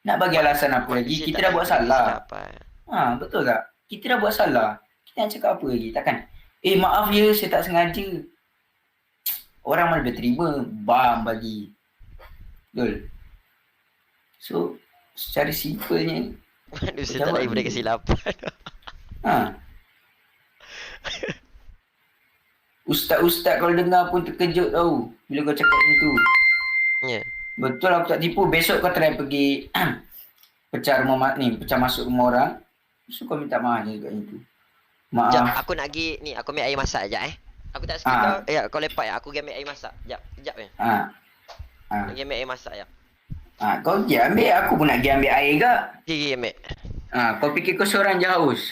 Nak bagi alasan apa lagi? Kita dah buat salah. Betul tak? Kita dah buat salah. Kita nak cakap apa lagi? Takkan? Maaf ya, saya tak sengaja. Orang mana boleh terima. Bam bagi. Betul. So, secara simpelnya, manusia tak lagi boleh kesilapan. Ustaz-ustaz kalau dengar pun terkejut tau bila kau cakap macam tu. Ya. Betul, aku tak tipu. Besok kau try pergi pecah masuk rumah orang. So kau minta maaf je kat situ. Maaf. Sekejap, aku nak pergi ni, aku ambil air masak sekejap Aku tak suka kau. Ya, kau lepak ya. Aku pergi ambil air masak. Sekejap je. Pergi ambil air masak ya. Kau pergi ambil, aku pun nak pergi ambil air ke? Pergi ambil. Kau fikir kau seorang je haus.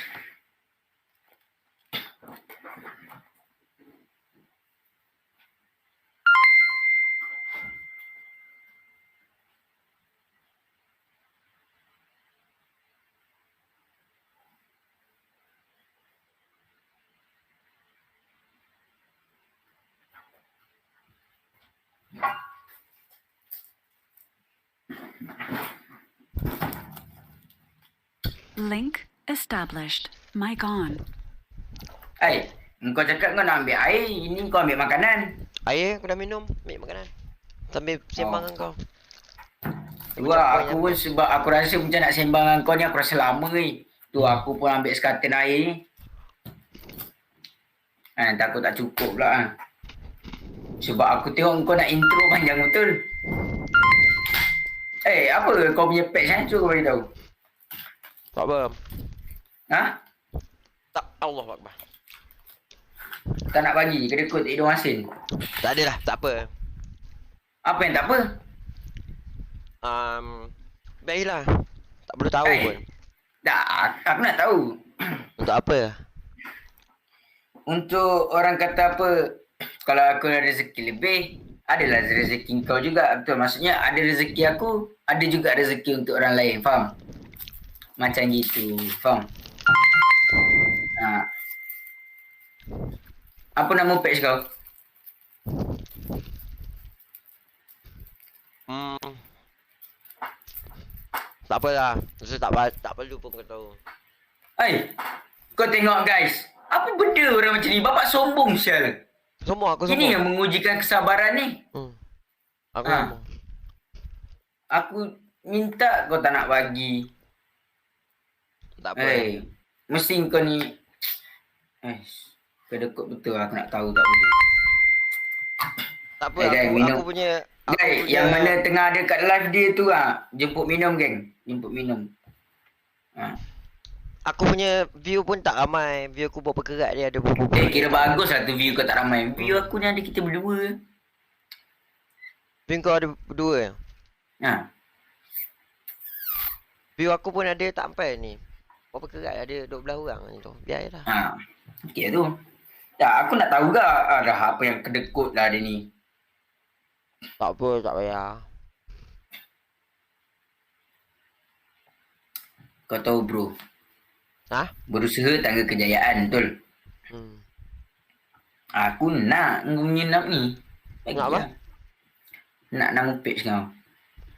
Link established. Mic on. Kau cakap kau nak ambil air, ini kau ambil makanan. Air aku dah minum, ambil makanan. Sambil sembang dengan kau. Aku pun sebab aku rasa macam nak sembang dengan kau ni, aku rasa lama ni. Tu aku pun ambil sekatin air ni. Takut tak cukup pula Sebab aku tengok kau nak intro panjang betul. Apa kau punya patch Cuba kau beritahu. Tak apa. Tak, Allah Akbar. Tak nak bagi, kedekut hidung asin. Tak adalah, tak apa. Apa yang tak apa? Baiklah. Tak perlu tahu pun. Tak, aku nak tahu. Untuk apa? Untuk orang kata apa, kalau aku ada rezeki lebih, adalah rezeki kau juga. Betul, maksudnya ada rezeki aku, ada juga rezeki untuk orang lain, faham? Macam gitu, faham? Apa nama patch kau? Tak apalah. Rasa tak perlu pun kau tahu. Kau tengok guys. Apa benda orang macam ni? Bapak sombong sial. Aku sombong. Ini yang mengujikan kesabaran ni. Aku sombong. Aku minta kau tak nak bagi. Tak apa. Mesti kau ni kedekut betul aku nak tahu tak boleh. Tak apa, aku punya yang mana tengah ada kat live dia tu jemput minum geng. Jemput minum. Aku punya view pun tak ramai. View aku berapa kerat dia ada berapa. Kira bagus lah tu view kau tak ramai. View aku ni ada kita berdua. View kau ada berdua? View aku pun ada tak sampai ni. Berapa kerat ada 12 orang ni tu. Biar je lah. Okey tu. Tak, aku nak tahu ke ada apa yang kedekut lah dia ni. Tak apa, tak payah. Kau tahu bro. Ha? Berusaha tangga kejayaan, betul? Aku nak kau punya nak ni. Bagi Nak apa? lah. Nak nama page kau.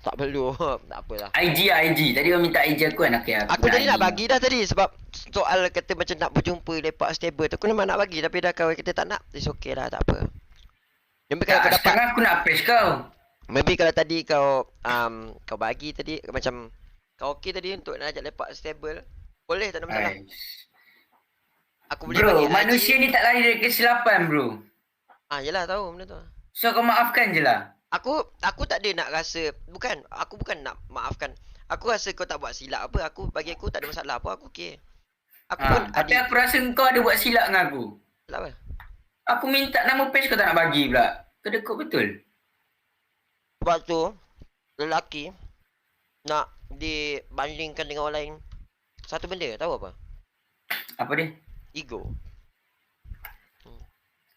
Tak perlu. Tak apalah. IG lah, IG. Tadi kau minta IG aku kan. Okay, Aku tadi IG nak kau. bagi dah tadi sebab soal kata macam nak berjumpa lepak stable tu aku memang nak bagi tapi dah kau kata tak nak. It's okay lah, tak apa. Maybe kalau kau Tak, dapat, sekarang aku nak page kau. maybe kalau tadi kau kau bagi tadi macam kau okey tadi untuk nak ajak lepak stable, boleh, tak ada masalah. Ais. Aku boleh Bro, bagi manusia IG. ni tak lari dari kesilapan bro. Yelah tahu benda tu. So kau maafkan je lah. Aku tak ada nak rasa, aku bukan nak maafkan. Aku rasa kau tak buat silap apa, bagi aku tak ada masalah apa, aku okey. Aku pun Tapi aku rasa kau ada buat silap dengan aku. silap apa? Aku minta nama page kau tak nak bagi pula. Kedekut betul. Sebab tu lelaki nak dibandingkan dengan orang lain, satu benda tahu apa? Apa dia? Ego.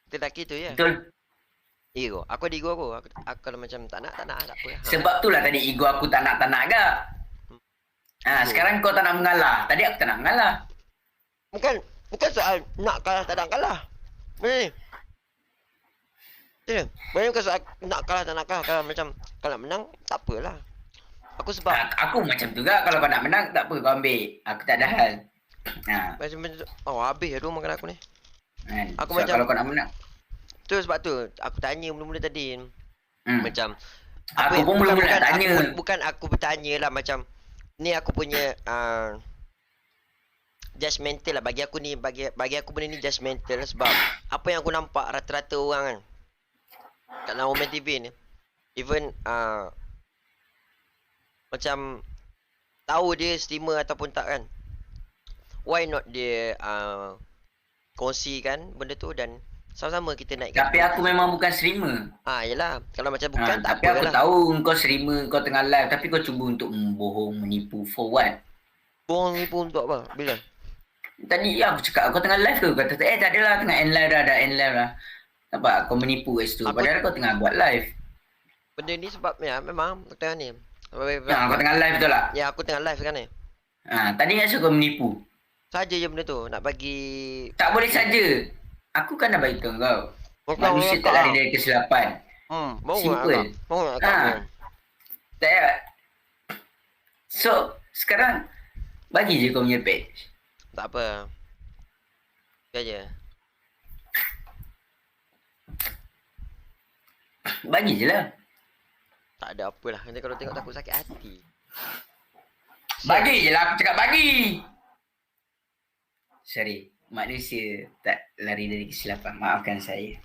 Lelaki tu ya. Betul. Ego. Aku ada ego aku. Aku kalau macam tak nak, tak apa. Sebab tu lah tadi ego aku tak nak agak. Sekarang kau tak nak mengalah. Tadi aku tak nak mengalah. Bukan soal nak kalah tak nak kalah. Benda ni. Ya. Benda ni bukan soal nak kalah tak nak kalah. Kalau macam kalau menang tak apalah. Aku sebab Aku macam tu juga. Kalau kau nak menang tak apa kau ambil. Aku tak ada hal. macam habis tu makan aku ni. Aku So, macam kalau kau nak menang. tu sebab tu aku tanya mula-mula tadi. Macam Aku pun mula-mula nak tanya. Bukan aku bertanya lah macam ni aku punya judgemental lah bagi aku ni, bagi aku benda ni judgemental sebab apa yang aku nampak rata-rata orang kan kat dalam Omen TV ni, even macam tahu dia streamer ataupun tak kan, why not dia kongsikan benda tu dan sama-sama kita naikkan. Tapi aku memang bukan streamer. Yelah, kalau macam bukan tak tapi aku apalah. tahu kau streamer, kau tengah live. Tapi kau cuba untuk membohong, menipu. For what? Bohong ni pun untuk apa? Bila? Tadi aku cakap kau tengah live ke? Kau kata tak adalah, tengah end live dah, dah end live dah. Nampak kau menipu kat situ. Padahal kau tengah buat live. Benda ni sebab ya memang aku tengah ni. Kau tengah live betul tak? Ya, aku tengah live kan ni. Tadi kan kau menipu. Saja je benda tu nak bagi. Tak boleh saja. Aku kan dah bagi tahu kau. Bukan Manusia tak lari dari kesilapan. Simple. Tak payah. So, sekarang bagi je kau punya page. Tak apa. Saja. Bagi je lah. Tak ada apalah. Nanti kalau tengok takut sakit hati. Bagi je lah, aku cakap bagi. Sorry, manusia tak lari dari kesilapan. Maafkan saya.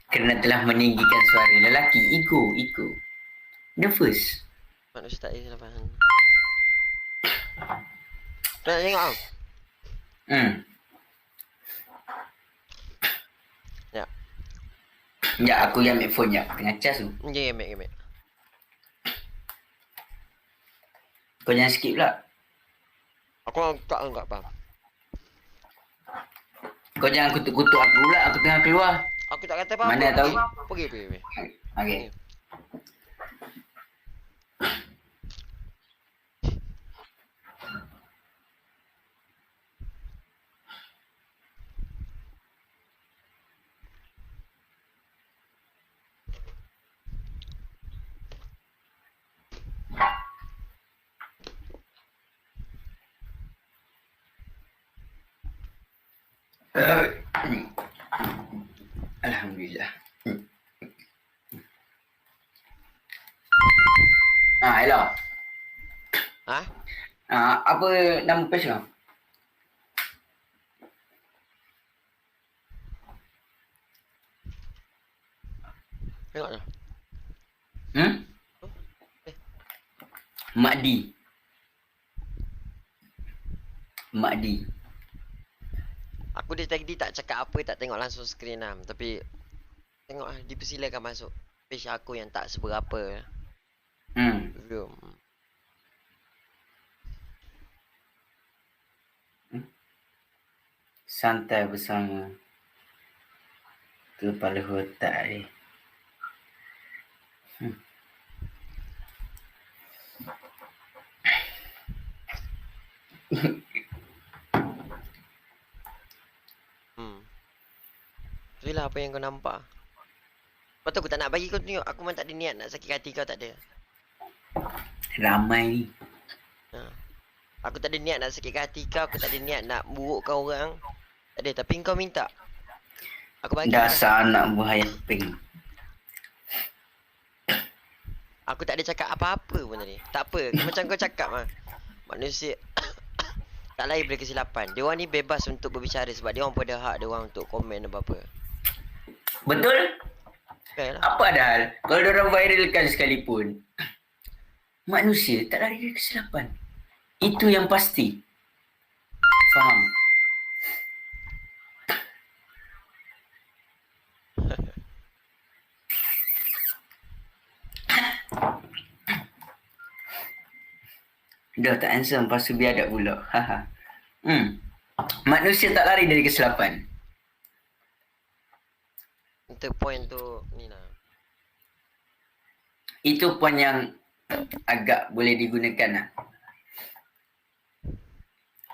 Kerana telah meninggikan suara lelaki. Ego. Nervous. Manusia tak ada faham. Nak tengok tau. Ya. Sekejap, aku yang ambil phone sekejap. Tengah cas tu. Gemek. Kau jangan skip pula. Aku tak faham. Kau jangan kutuk-kutuk aku pula. Aku tengah keluar. Aku tak kata apa-apa. Mana tahu? Pergi. Okay. Alhamdulillah. Hello. Apa nama page kau? Tengok dah. Makdi. Aku dia tadi tak cakap apa, tak tengok langsung skrin lah. Tapi tengok lah, dipersilakan masuk page aku yang tak seberapa. Review. Santai bersama kepala otak ni. Itulah apa yang kau nampak. Lepas tu aku tak nak bagi kau tunjuk. Aku memang tak ada niat nak sakit hati kau, tak ada. Ramai ni. Ha. Aku tak ada niat nak sakit hati kau. Aku tak ada niat nak burukkan orang. Tak ada. Tapi kau minta. Aku bagi lah. Dasar anak buah pink. Aku tak ada cakap apa-apa pun tadi. Tak apa. Macam kau cakap lah. Manusia tak lain daripada kesilapan. Dia orang ni bebas untuk berbicara sebab dia orang pada hak dia orang untuk komen apa-apa. Betul? Kan lah. Apa dah hal? Kalau diorang viralkan sekalipun, manusia tak lari dari kesilapan. Itu yang pasti. Faham? Dah tak handsome, lepas tu biadab pula. Haha. Manusia tak lari dari kesilapan. Untuk point tu ni lah. Itu pun yang agak boleh digunakan lah.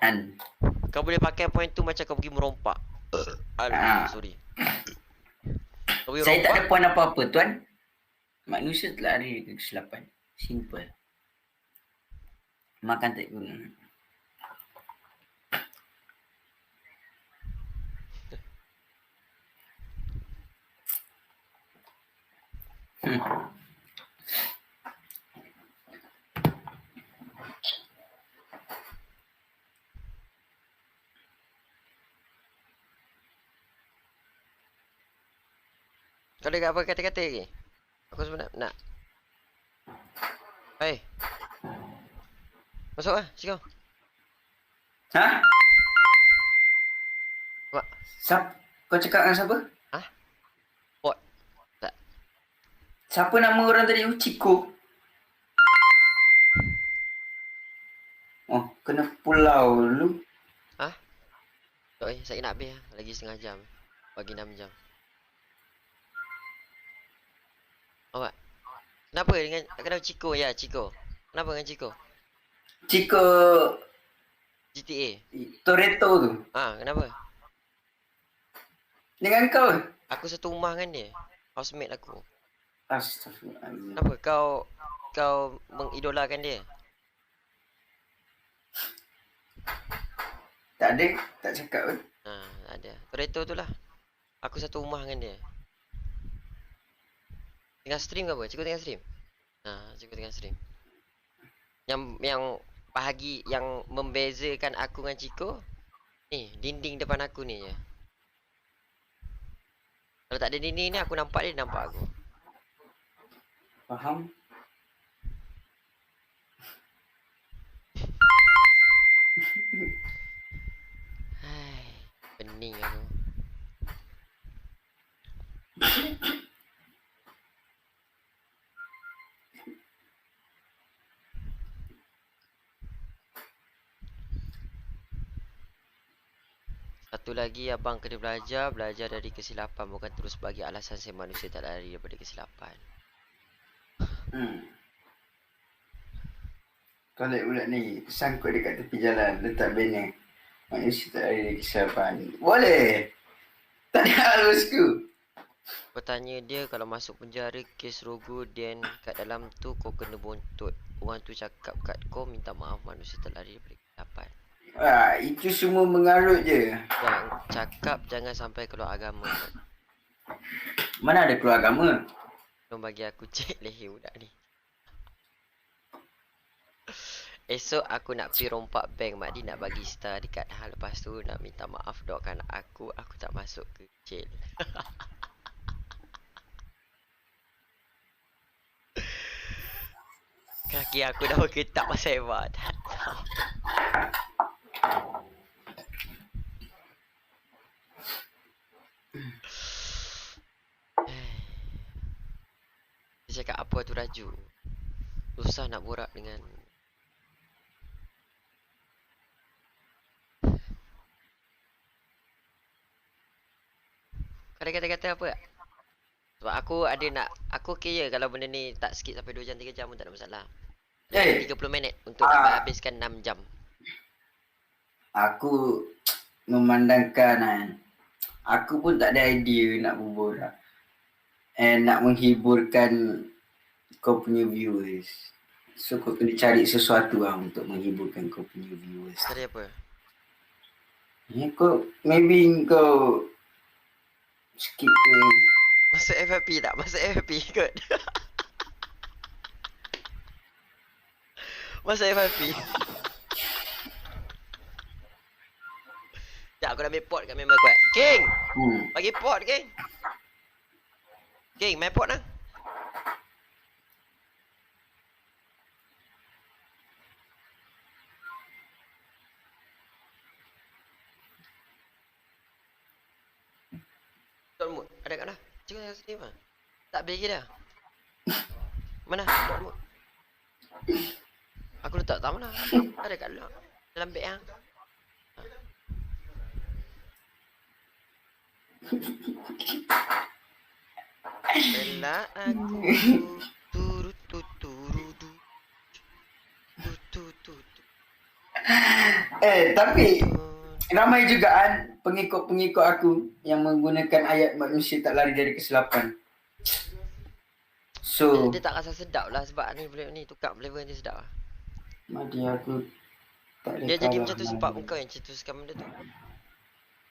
Kan? Kau boleh pakai point tu macam kau pergi merompak. Sorry. Kau pergi Saya tak ada merompak. poin apa-apa, tuan. Manusia tak lari dari kesilapan. Simple. Makan tak guna. Kau ada apa kata-kata lagi? Aku sebenarnya nak. Hai. Masuk lah, cikgu. Ha? Mak. Kau cakap dengan siapa? Pot. Tak. Siapa nama orang tadi? Ciko. Oh, kena pulau dulu. Tak saya nak habis lah. Lagi setengah jam. Bagi 6 jam. Awak. Kenapa dengan kenapa Ciko ya, Ciko? Kenapa dengan Ciko? Ciko GTA. Toretto tu. Kenapa? Dengan kau. Aku satu rumah dengan dia. Housemate aku. Astaghfirullahaladzim. Kenapa kau mengidolakan dia? Tak ada, tak cakap pun. Tak ada. Toretto tu lah. Aku satu rumah dengan dia. Tengah stream ke apa? Cikgu tengah stream? Cikgu tengah stream. Yang bahagi yang membezakan aku dengan Ciko ni, dinding depan aku ni je. Kalau tak ada dinding ni aku nampak dia nampak aku. Faham? Hai, pening aku. Satu lagi abang kena belajar dari kesilapan, bukan terus bagi alasan saya manusia tak lari daripada kesilapan. Kalau budak ni sangkut dekat tepi jalan, letak banner manusia tak lari dari kesilapan. Boleh. Tak ada hal bosku. Kau tanya dia kalau masuk penjara kes rogo dan kat dalam tu kau kena bontot. Orang tu cakap kat kau minta maaf manusia tak lari daripada kesilapan. Itu semua mengarut je. Yang cakap jangan sampai keluar agama. Mana ada keluar agama? Tolong bagi aku cek leher budak ni. Esok aku nak pergi rompak bank. Mak Di nak bagi star dekat hal. Lepas tu nak minta maaf, doakan aku tak masuk ke jail. Kaki aku dah bergetak pasal Eva. Tak tahu. Dia cakap apa tu Raju? Susah nak borak dengan kau ada kata-kata apa tak? Sebab aku ada nak, aku okay je kalau benda ni tak skip sampai 2 jam 3 jam pun tak ada masalah. 30 minit untuk kita habiskan 6 jam. Aku memandangkan Aku pun tak ada idea nak berborak. And nak menghiburkan kau punya viewers. So kau kena cari sesuatu lah untuk menghiburkan kau punya viewers. Cari apa? Kau, maybe kau skip ke. Masuk FFP tak? Masuk FFP kot. Masuk FFP. Sekejap aku dah ambil pot kat member kuat. King! Bagi pot, King! King, main pot lah. Dot mood. Ada kat lah. Cakap yang sini mah. Tak bagi dah. Mana? Dot mood. Aku letak tak mana. Ada kat dalam. Dalam beg yang. Bela aku. Turut turudu. Tutututu. Tapi ramai juga kan pengikut-pengikut aku yang menggunakan ayat manusia tak lari dari kesilapan. So Dia tak rasa sedap lah sebab ni tukar flavor dia sedap lah. Madi aku tak boleh Dia jadi kalah macam tu dengan sebab dia. engkau yang cetuskan benda tu.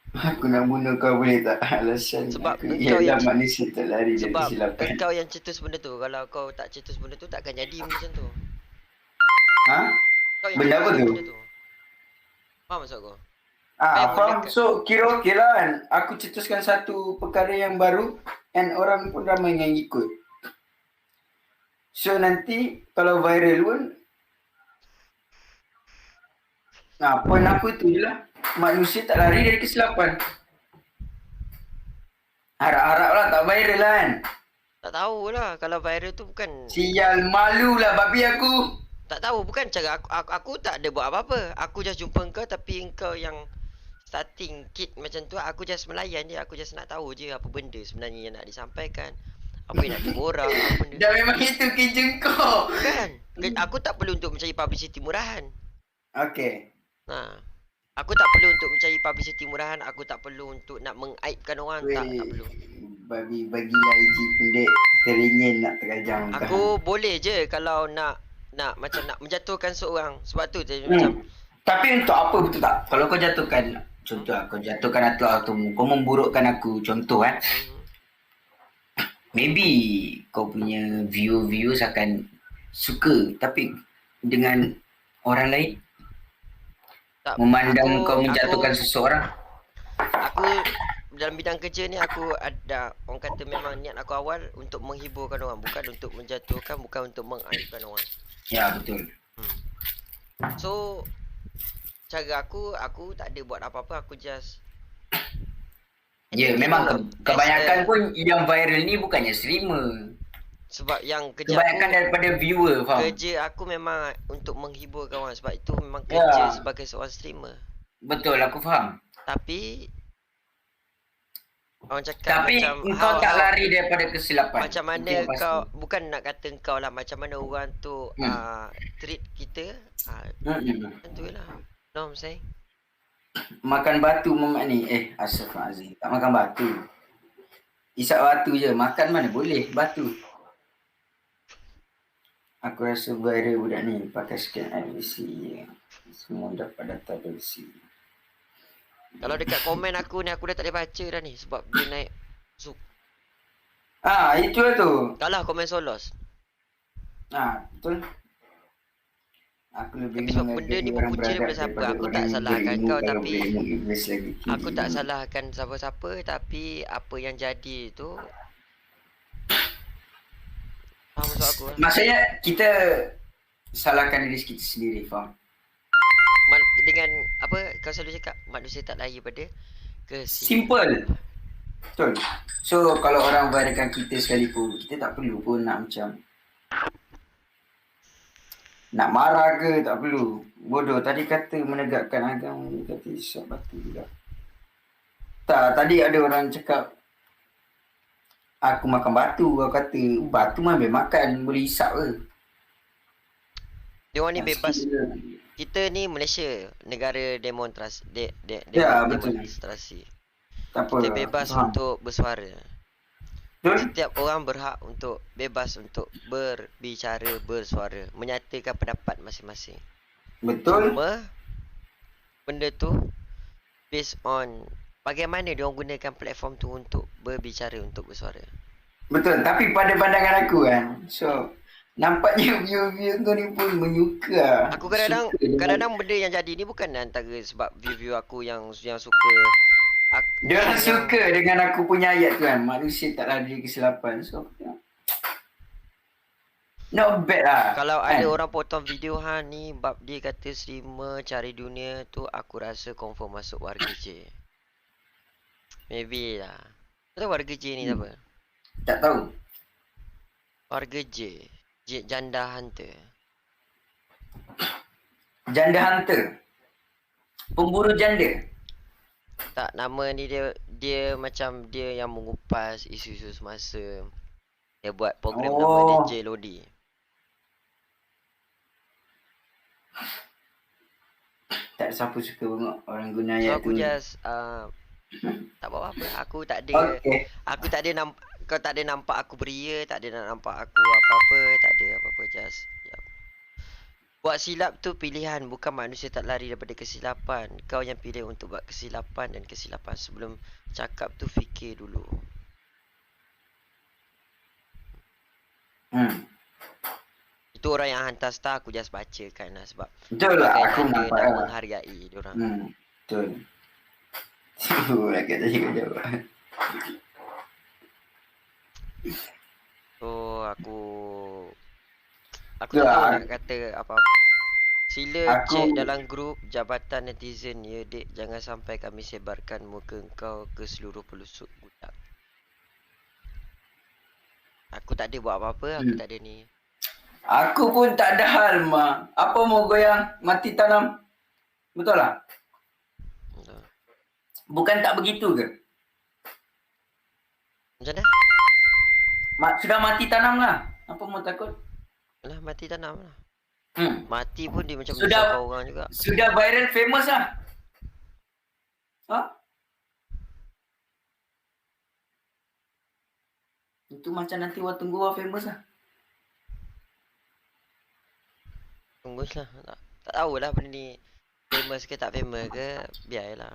Aku nak bunuh kau boleh tak? Alasan Sebab aku engkau ialah yang manusia tak lari dari Sebab kesilapan. engkau yang cetus benda tu. Kalau kau tak cetus benda tu takkan jadi macam tu. Ha? Kau yang Benda apa cetuskan tu? benda tu. Faham maksud kau? Kau yang Faham? menggunakan- So kira okey lah kan. Aku cetuskan satu perkara yang baru and orang pun ramai yang ikut. So nanti kalau viral pun poin aku tu je lah. Manusia tak lari dari kesilapan. Harap-harap lah tak viral lah kan. Tak tahulah kalau viral tu bukan Sial malu lah babi aku. tak tahu bukan cara aku tak ada buat apa-apa. Aku just jumpa engkau tapi engkau yang starting kit macam tu aku just melayan je. Aku just nak tahu je apa benda sebenarnya yang nak disampaikan. Apa yang nak diborak, apa benda. Dah memang itu kerja kau. Kan? Aku tak perlu untuk mencari publicity murahan. Okay. Aku tak perlu untuk mencari publicity murahan. Aku tak perlu untuk nak mengaibkan orang. Tak perlu. Babi bagilah IG pendek teringin nak terajang. Aku boleh je kalau nak macam nak menjatuhkan seorang. Sebab tu je macam Tapi untuk apa betul tak? Kalau kau jatuhkan, contoh kau jatuhkan atau kau memburukkan aku, contoh kan. Maybe kau punya viewers akan suka, tapi dengan orang lain tak, memandang kau menjatuhkan seseorang. Aku dalam bidang kerja ni aku ada orang kata memang niat aku awal untuk menghiburkan orang, bukan untuk menjatuhkan, bukan untuk mengaibkan orang. Ya betul. So cara aku tak ada buat apa-apa, aku just Ya memang kebanyakan pun yang viral ni bukannya streamer. sebab yang kerja Kebanyakan aku, daripada viewer, faham? kerja aku memang untuk menghiburkan orang, sebab itu memang kerja sebagai seorang streamer. Betul, aku faham. Tapi orang cakap Tapi macam kau tak lari daripada kesilapan. macam mana Itu yang kau, pasti. bukan nak kata kau lah, macam mana orang tu treat kita, macam tu lah. Know what I'm saying? Makan batu mamak ni. Astaghfirullahaladzim. Tak makan batu. Isap batu je. Makan mana boleh batu. Aku rasa viral budak ni pakai scan IBC. Semua dapat data IBC. Kalau dekat komen aku ni, aku dah tak boleh baca dah ni sebab dia naik zoom. Itu lah tu. Kalah komen solos. Betul. Aku lebih Tapi sebab benda ni berpunca daripada siapa, aku tak salahkan kau, tapi aku tak salahkan siapa-siapa, tapi apa yang jadi tu faham maksud aku lah. Maksudnya kita salahkan diri kita sendiri, faham? Dengan apa kau selalu cakap, manusia tak lari pada Simple. Betul. So kalau orang viralkan kita sekalipun, kita tak perlu pun nak macam nak marah ke, tak perlu. Bodoh, tadi kata menegakkan agama, kata isap batu juga. Tak, tadi ada orang cakap aku makan batu, aku kata batu mah boleh makan, boleh isap ke. dia orang ni bebas. Kita ni Malaysia, negara demonstrasi Ya, betul. demonstrasi. Tak apa. Kita bebas Faham. untuk bersuara. Betul? Setiap orang berhak untuk bebas untuk berbicara, bersuara, menyatakan pendapat masing-masing. Betul? Cuma benda tu based on bagaimana dia orang gunakan platform tu untuk berbicara, untuk bersuara. Betul. Tapi pada pandangan aku kan. So, nampaknya view-view kau ni pun menyuka. Aku kadang-kadang Suka dengan- kadang-kadang benda yang jadi ni bukan antara sebab view-view aku yang suka. Dia orang suka dengan aku punya ayat tu kan. Manusia tak lari kesilapan. So, aku tengok. Not bad lah. Kalau kan? ada orang potong video ni bab dia kata streamer cari dunia tu, aku rasa confirm masuk warga J. Maybe lah. Kau tahu warga J ni apa? Tak tahu. Warga J. Janda hunter. Janda hunter. Pemburu janda. Tak, nama ni dia macam dia yang mengupas isu-isu semasa. Dia buat program nama dia J Lodi. Tak siapa suka tengok orang guna So ayat aku tu. just tak buat apa. Aku tak ada Okay. Aku tak ada kau tak ada nampak aku beria, tak ada nak nampak aku apa-apa, tak ada apa-apa, just buat silap tu pilihan, bukan manusia tak lari daripada kesilapan. Kau yang pilih untuk buat kesilapan, dan kesilapan sebelum cakap tu fikir dulu. Itu orang yang hantar star, aku just bacakan lah sebab Betul lah, sebagai aku tanda nampak nak lah. menghargai diorang. Betul. Agak tadi kau jawab. So aku Tu tak tahu lah, nak kata apa-apa. Sila Aku- cek dalam grup jabatan netizen, ya dek, jangan sampai kami sebarkan muka kau ke seluruh pelusuk budak. Aku tak ada buat apa-apa, aku tak ada ni. Aku pun tak ada hal, Ma. Apa mau goyang, mati tanam? Betul lah? Betul. Bukan tak begitu ke? Macam mana? Sudah mati tanam lah. Apa mau takut? Alah, mati tanam lah. Mati Mati pun dia macam Sudah- menyusahkan orang juga. Sudah viral, famous lah. Ha? Itu macam nanti awak tunggu awak famous lah. Tunggulah. Tak tahulah benda ni famous ke tak famous ke, biarlah.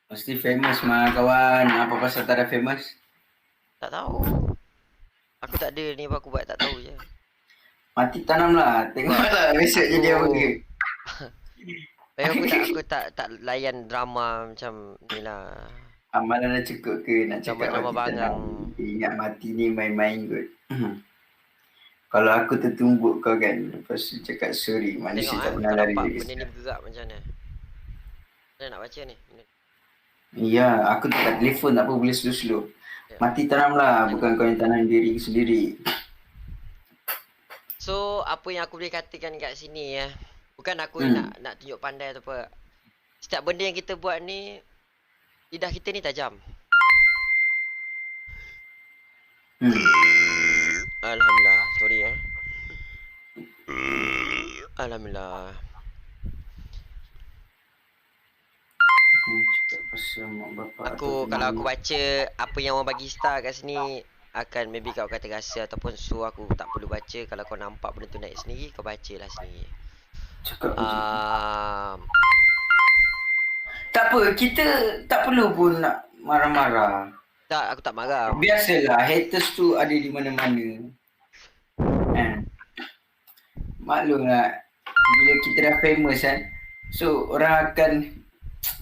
Mesti famous mah kawan. Apa pasal tak ada famous? Tak tahu. Aku tak ada ni apa aku buat, tak tahu je. Mati tanam lah. Tengoklah besok jadi apa ke. Aku tak layan drama macam ni lah. Amalan dah cukup ke nak cakap Drama-drama mati bangang. tanam? Ingat mati ni main-main kot. Kalau aku tertumbuk kau kan, lepas tu cakap sorry, manusia Tengok tak kau pernah lari nampak dari benda ni kesalahan. bergerak macam mana. Mana nak baca ni? Ya, aku dekat telefon tak apa boleh slow-slow. Ya. Mati tanam lah, bukan kau yang tanam diri sendiri. So, apa yang aku boleh katakan kat sini ya. Bukan aku nak tunjuk pandai atau apa. Setiap benda yang kita buat ni, lidah kita ni tajam. Alhamdulillah, sorry ya. Alhamdulillah. Cakap pasal mak bapak Kalau aku baca apa yang orang bagi star kat sini, akan maybe kau kata rasa ataupun suruh aku tak perlu baca. Kalau kau nampak benda tu naik sendiri, kau bacalah sendiri. cakap macam Um, tak apa, kita tak perlu pun nak marah-marah. tak, aku tak marah. Biasalah, haters tu ada di mana-mana. Maklumlah, bila kita dah famous kan, so orang akan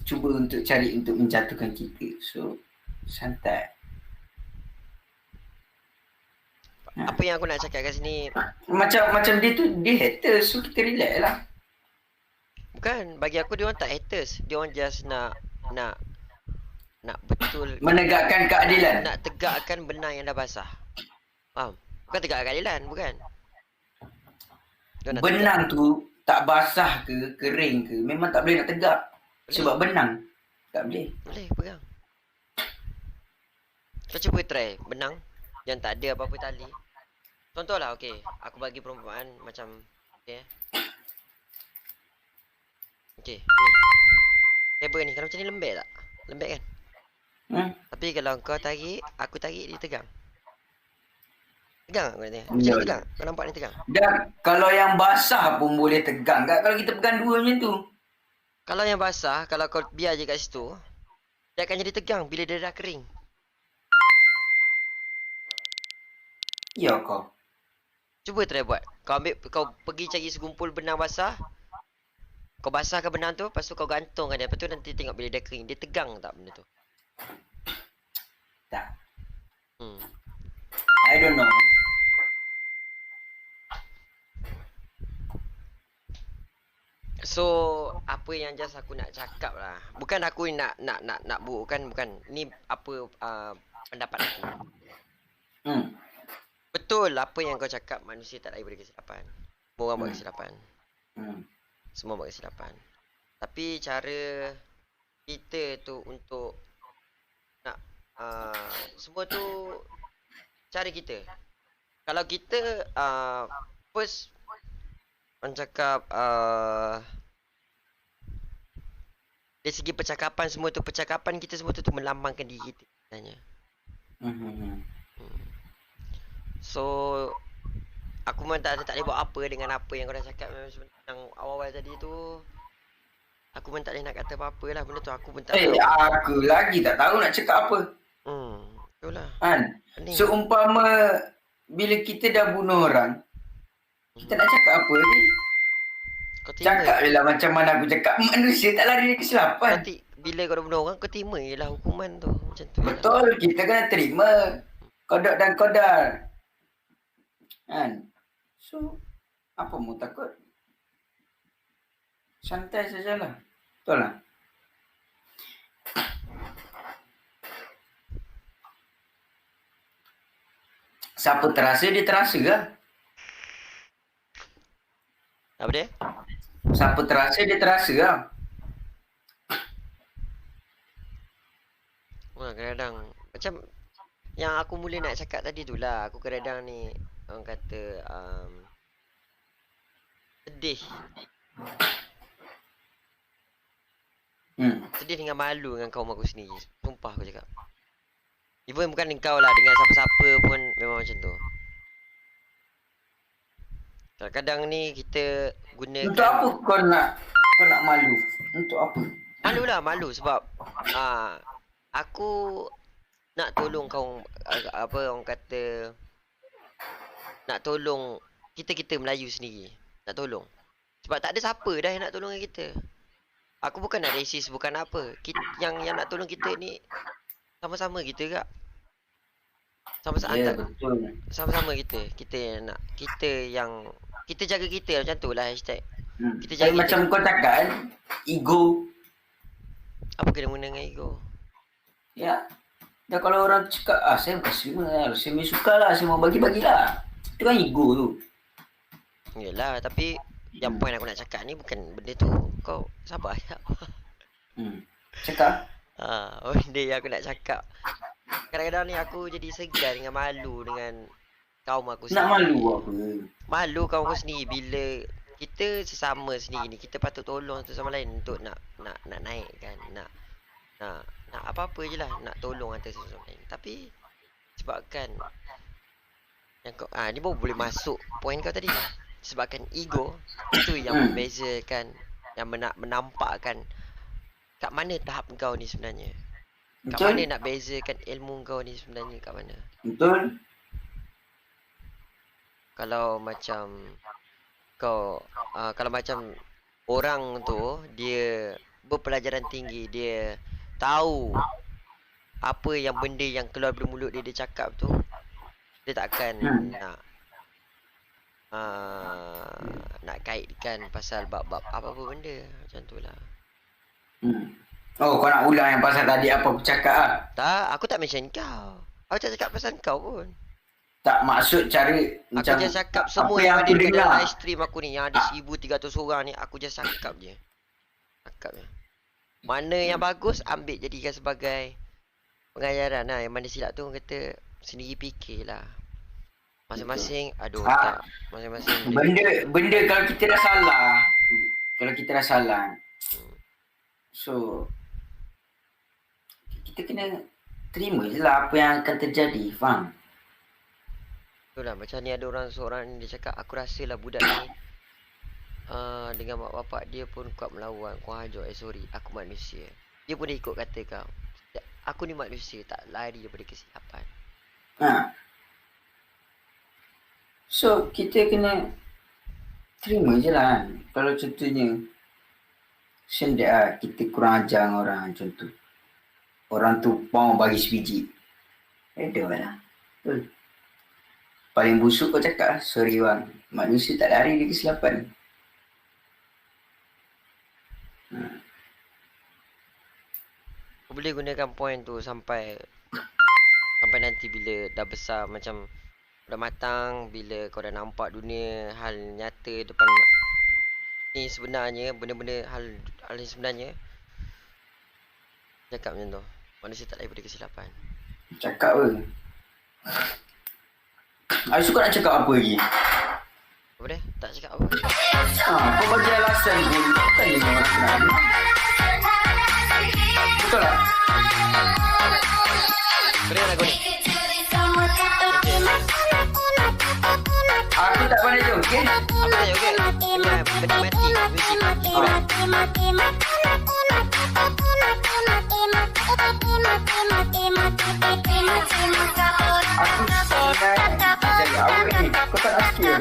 cuba untuk cari untuk menjatuhkan kita. So, santai. Apa yang aku nak cakap kat sini, Macam dia tu, dia haters, so kita relax lah. bukan, bagi aku dia orang tak haters. Dia orang just nak betul, Menegakkan keadilan. nak tegakkan benang yang dah basah. Faham? Bukan tegakkan keadilan, bukan. Dia nak Benang tu tak basah ke, kering ke, memang tak boleh nak tegak. Sebab benang. Tak boleh. Boleh pegang. Kau cuba try benang yang tak ada apa-apa tali. Contohlah, okey, aku bagi perumpamaan macam okey. Okey, ni. Paper ni kalau macam ni lembek tak? Lembek kan? Hmm? Tapi kalau kau tarik, aku tarik, dia tegang. Tegang tak kau tengok? Macam Ya. ni tegang? Kau nampak ni tegang? Dan kalau yang basah pun boleh tegang kan? Kalau kita pegang dua macam tu. Kalau yang basah, kalau kau biar je kat situ, dia akan jadi tegang bila dia dah kering. Ya kau. Cuba try buat. Kau pergi cari segumpul benang basah. Kau basahkan benang tu, lepas tu kau gantungkan dia. Lepas tu nanti tengok bila dia kering. Dia tegang tak benda tu? Tak. Hmm. I don't know. So, apa yang just aku nak cakap lah. Bukan aku nak bukan. Ni apa pendapat aku. Hmm. Betul apa yang kau cakap, manusia tak lari daripada kesilapan. Semua orang buat kesilapan. Hmm. Semua buat kesilapan. Tapi cara kita tu untuk nak semua tu cara kita. Kalau kita first orang cakap dari segi percakapan semua tu, percakapan kita semua tu melambangkan diri kita sebenarnya. Hmm. So aku memang tak boleh buat apa dengan apa yang kau dah cakap yang awal-awal tadi tu. Aku pun tak boleh nak kata apa-apa lah benda tu. Aku pun tak tahu. Aku lagi tak tahu nak cakap apa. Betul lah. Kan? Pening. Seumpama bila kita dah bunuh orang, kita nak cakap apa ni? Kau terima. Cakap je lah macam mana aku cakap. Manusia tak lari dari kesilapan. Nanti bila kau dah bunuh orang, kau terima je lah hukuman tu. Macam tu. Betul, kita kena terima. Qada dan qadar. Kan? So, apa mu takut? Santai sajalah. Betul lah. Siapa terasa, dia terasa ke? Apa dia? Siapa terasa, dia terasa ke? Wah, kadang-kadang macam yang aku mula nak cakap tadi tu lah. Aku kadang-kadang ni orang kata sedih. Sedih dengan malu dengan kaum aku sendiri. Sumpah aku cakap. Even bukan engkau lah, dengan siapa-siapa pun memang macam tu. Kadang-kadang ni kita gunakan. Untuk apa kau nak malu? Untuk apa? Malu lah, malu sebab aku nak tolong kau, apa orang kata, nak tolong kita Melayu sendiri. Nak tolong. Sebab tak ada siapa dah yang nak tolong kita. Aku bukan nak racist, bukan apa. Yang nak tolong kita ni sama-sama kita kak. Sama-sama betul. Sama-sama kita. Kita nak, kita jaga kita macam tu lah hashtag. Kita jaga macam kau cakap kan, ego. Apa kena guna dengan ego? Ya. Dah kalau orang cakap, saya bukan terima lah. Saya suka lah, saya mau bagi-bagilah. Itu kan ego tu. Yelah, tapi yang point aku nak cakap ni bukan benda tu. Kau sabar je. Cakap? Benda yang aku nak cakap. Kadang-kadang ni aku jadi segan dengan malu dengan kaum aku sendiri. Nak malu apa? Malu kaum aku sendiri bila kita sesama sendiri ni, kita patut tolong satu sama lain untuk nak naik kan. Nak apa-apa je lah, nak tolong antara satu sama lain. Tapi sebabkan yang kau ni baru boleh masuk point kau tadi. Sebabkan ego itu yang membezakan, yang menampakkan kat mana tahap kau ni sebenarnya. Kat Betul. mana nak bezakan ilmu kau ni sebenarnya kat mana. Betul. Kalau macam kau kalau macam orang tu dia berpelajaran tinggi, dia tahu apa yang benda yang keluar dari mulut dia cakap tu, dia takkan nak kaitkan pasal bab-bab apa-apa benda macam tu lah. Oh, kau nak ulang yang pasal tadi apa aku cakap lah? Tak, aku tak mention kau. Aku tak cakap pasal kau pun. Tak, maksud cara Aku just cakap semua yang ada dekat dalam live stream aku ni, yang ada 1,300 orang ni, aku just cakap je. Cakap je. Mana yang bagus, ambil jadikan sebagai pengajaran lah. Yang mana silap tu orang kata sendiri fikir lah. Masing-masing ada otak. Masing-masing benda kalau kita dah salah. Kalau kita dah salah. So kita kena terima je lah apa yang akan terjadi, faham? Itulah macam ni ada seorang ni dia cakap aku rasa lah budak ni dengan mak bapak dia pun kuat melawan. Kau hajar, sorry, aku manusia. Dia pun dah ikut kata kau. Aku ni manusia, tak lari daripada kesilapan. Ha. So, kita kena terima je lah kan. Kalau contohnya, sendak lah kita kurang ajar dengan orang macam tu. Orang tu mau bagi sebiji. Ada lah. Betul. Paling busuk kau cakap lah, sorry bang. Manusia tak lari dari kesilapan. Kau boleh gunakan point tu sampai nanti bila dah besar, macam dah matang, bila kau dah nampak dunia hal nyata depan ni sebenarnya, benda-benda hal yang sebenarnya. Cakap macam tu. Manusia tak lari daripada kesilapan. Cakap apa? I suka nak cakap apa lagi? Apa dia? Tak cakap apa. Kau bagi alasan je. Bukan dia orang kenal. Betul tak? Boleh lagu ni? Aku tak pandai tu, okey? Apa dia, okey? Benda mati, musik. Aku sebenarnya jadi awak ni. Kau tak nak skill.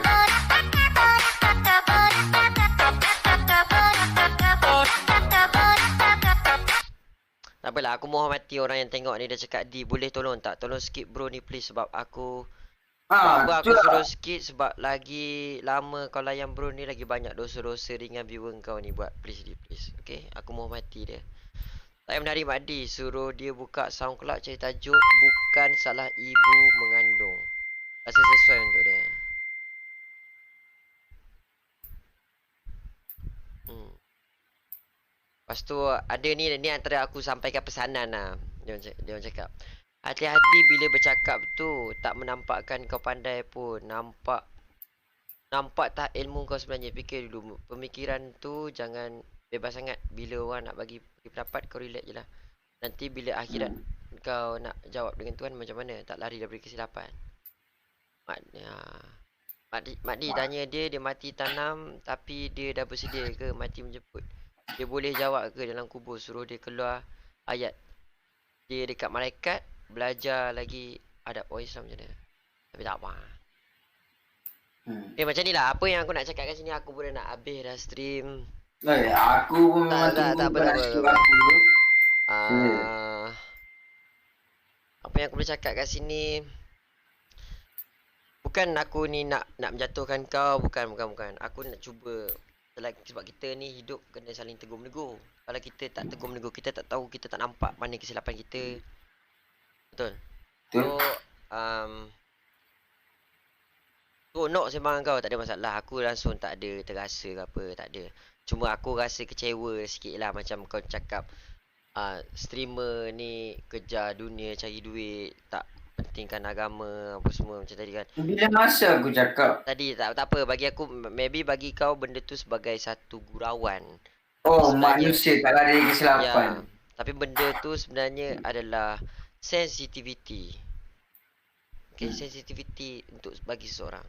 Tak apalah, aku mohon mati orang yang tengok ni. Dia cakap, Di boleh tolong tak? Tolong skip bro ni please, sebab aku aku suruh skip sebab lagi lama kau layan bro ni, lagi banyak dosa-dosa ringan viewer kau ni. Buat please Di, please. Okay, aku mohon mati dia. Tak menarik Mak Di, suruh dia buka SoundCloud cari tajuk Bukan Salah Ibu Mengandung. Rasa sesuai untuk dia. Lepas tu ada ni antara aku sampaikan pesanan lah. Dia orang cakap, hati-hati bila bercakap tu, tak menampakkan kau pandai pun. Nampak tak ilmu kau sebenarnya. Fikir dulu. Pemikiran tu jangan bebas sangat. Bila orang nak bagi pendapat, kau relax je lah. Nanti bila akhirat kau nak jawab dengan Tuhan macam mana? Tak lari daripada kesilapan. Mak Di tanya dia mati tanam tapi dia dah bersedia ke mati menjemput? Dia boleh jawab ke dalam kubur? Suruh dia keluar ayat dia dekat malaikat, belajar lagi adab orang Islam macam mana. Tapi tak apa. Macam ni lah. Apa yang aku nak cakap kat sini, aku pun nak habis dah stream. Aku pun memang tunggu nak stream aku. Apa yang aku boleh cakap kat sini, bukan aku ni nak menjatuhkan kau. Bukan. Aku nak cuba, sebab kita ni hidup kena saling tegur-menegur. Kalau kita tak tegur-menegur, kita tak tahu, kita tak nampak mana kesilapan kita. Betul? So, nak sembang kau tak ada masalah. Aku langsung tak ada terasa ke apa, tak ada. Cuma aku rasa kecewa sikit lah. Macam kau cakap streamer ni kejar dunia, cari duit, tak pentingkan agama apa semua macam tadi kan. Bila masa aku cakap tadi, tak apa. Bagi aku, maybe bagi kau benda tu sebagai satu gurauan. Manusia tak lari dari kesilapan. Tapi benda tu sebenarnya adalah sensitivity. Okay, sensitivity untuk bagi seseorang.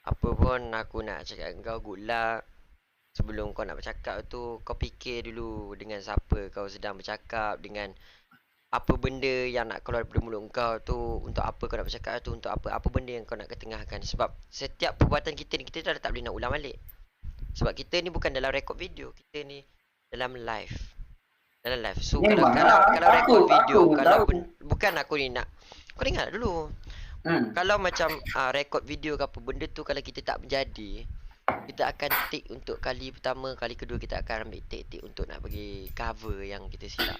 Apa pun aku nak cakap dengan kau, good luck. Sebelum kau nak bercakap tu, kau fikir dulu dengan siapa kau sedang bercakap, dengan apa benda yang nak keluar daripada mulut kau tu, untuk apa kau nak bercakap tu, untuk apa benda yang kau nak ketengahkan. Sebab setiap perbuatan kita ni, kita dah tak boleh nak ulang balik. Sebab kita ni bukan dalam rekod video, kita ni dalam live. So kalau rekod video, bukan aku ni nak, kau dengar dulu. Kalau macam rekod video ke apa, benda tu kalau kita tak menjadi, kita akan take untuk kali pertama, kali kedua kita akan ambil take untuk nak bagi cover yang kita silap.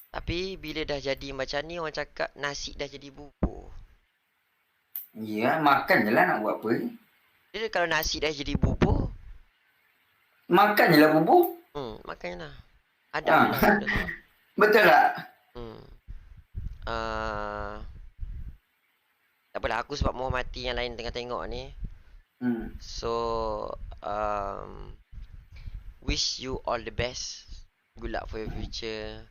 Tapi bila dah jadi macam ni, orang cakap nasi dah jadi bubur. Ya, makan je lah, nak buat apa ni. Jadi kalau nasi dah jadi bubur, makan je lah bubur. Makan je lah. Ada lah benda tu. Betul tak? Tak apalah, aku sebab mau mati yang lain tengah tengok ni. So wish you all the best Good luck for your future.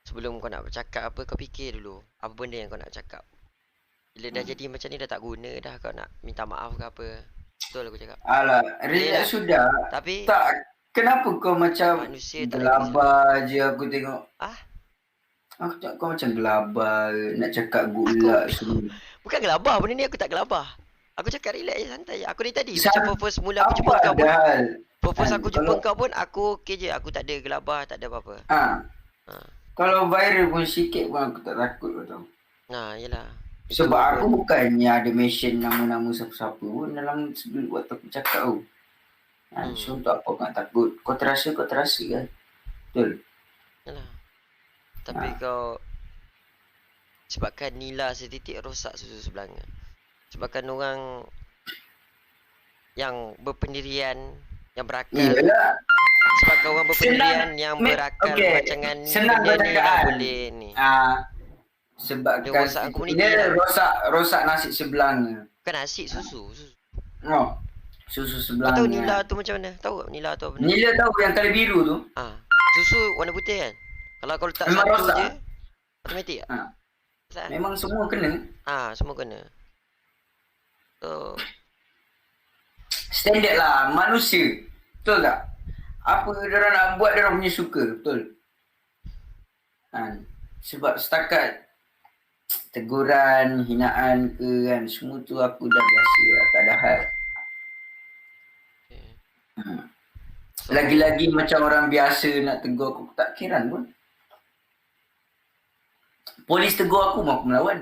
Sebelum kau nak bercakap apa, kau fikir dulu. Apa benda yang kau nak cakap. Bila dah jadi macam ni dah tak guna dah kau nak minta maaf ke apa. Betul aku cakap. Alah, Yelah. relax sudah. Tapi Tak, kenapa kau macam manusia tak boleh gelabah je aku tengok. Ah? Aku tak kau macam gelabah nak cakap good Aku- luck semua. bukan gelabah, benda ni aku tak gelabah. Aku cakap relax je, santai je. Aku dari tadi San- macam first mula aku jumpa Apa kau pun. ada hal? First Kan, aku jumpa kalau- kau pun aku okey je. Aku tak ada gelabah, tak ada apa-apa. Ha. Ha. Kalau viral pun sikit pun aku tak takut kau tahu. Nah, yelah. Sebab aku bukannya ada mention nama-nama siapa-siapa pun dalam sebelum waktu aku cakap tu. So untuk apa kau nak takut? Kau terasa kan? Betul. Yalah. Tapi kau sebabkan nila setitik rosak susu sebelanga. Sebabkan orang yang berpendirian, yang berakal. Iyalah. Sebabkan orang berpendirian yang Mek, berakal okey. rancangan ni, Senang benda kau ni cakap lah kan? boleh ni. Sebabkan Dia rosak komuniti dia lah. rosak nasi sebelanga. Bukan nasi, susu. Oh. Susu Kau sebelanga. tahu nila tu macam mana? Tahu tak nila tu apa benda? Nila tahu yang kali biru tu? Susu warna putih kan? Kalau kau letak Memang satu rosak. je, automatik tak? Ha. Tak? Memang semua kena. Semua kena. So, Standard lah manusia. Betul tak? Apa diorang nak buat diorang punya suka. Betul. Sebab setakat teguran, hinaan ke kan, semua tu aku dah biasa lah. Tak ada hal. okay. Lagi-lagi macam orang biasa nak tegur aku, tak kiran pun. Polis tegur aku, mau aku melawan.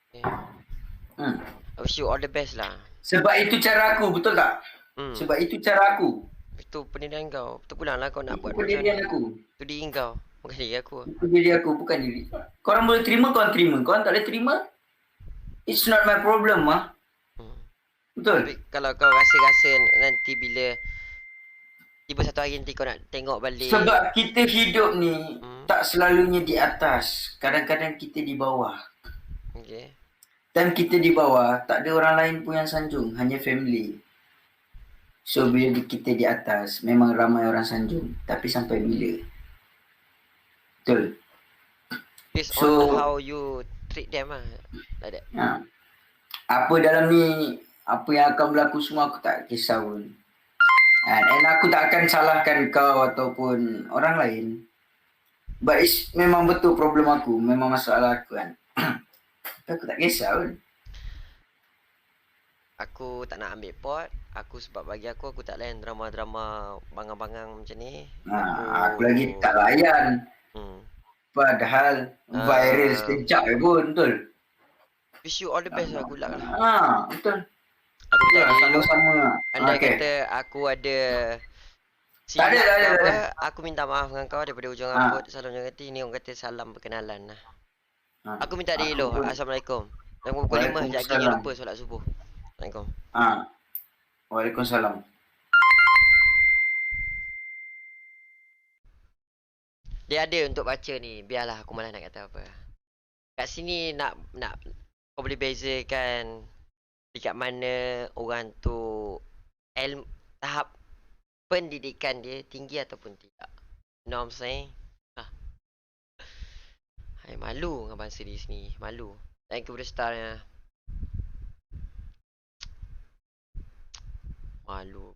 Okay. Hmm. I wish you all the best lah. Sebab itu cara aku, betul tak? Sebab itu cara aku. Itu pendirian kau. Betul pula lah kau nak buat Itu pendirian aku. Itu diri kau. Bukan diri aku. Itu diri aku, bukan diri. Korang boleh terima, korang terima. Korang tak boleh terima, it's not my problem lah. Betul? Tapi kalau kau rasa-rasa nanti bila tiba satu hari nanti kau nak tengok balik. Sebab kita hidup ni tak selalunya di atas. Kadang-kadang kita di bawah. Okay. Time kita di bawah, tak ada orang lain pun yang sanjung. Hanya family. So bila kita di atas, memang ramai orang sanjung. Tapi sampai bila? Betul? Based So- on how you treat them lah. Like that. Apa dalam ni, apa yang akan berlaku semua aku tak kisah pun. And aku tak akan salahkan kau ataupun orang lain. But it's memang betul problem aku. Memang masalah aku kan. Aku tak kisah pun. Aku tak nak ambil pot. Aku sebab bagi aku tak layan drama-drama bangang-bangang macam ni. Aku lagi tak layan. Padahal viral sekejap je pun. Betul? Wish you all the best lah. Good luck lah. Betul. Aku Betul minta lah, dulu. sama-sama. Andai Okay. kata aku ada Tak ada, silap tak ke ada, apa, tak aku minta maaf dengan kau daripada ujung rambut. Salam jangan hati. Ni orang kata salam perkenalan lah. Aku minta diri dulu. Assalamualaikum. Dan pukul 5 sekejap lagi jangan Waalaikumsalam. lupa solat subuh. Assalamualaikum. Waalaikumsalam. Dia ada untuk baca ni. Biarlah aku malas nak kata apa. Kat sini nak kau boleh bezakan dekat mana orang tu tahap pendidikan dia tinggi ataupun tidak. You know what I'm saying? Hai, malu dengan bangsa di sini. Malu. Thank you for the starnya. Malu.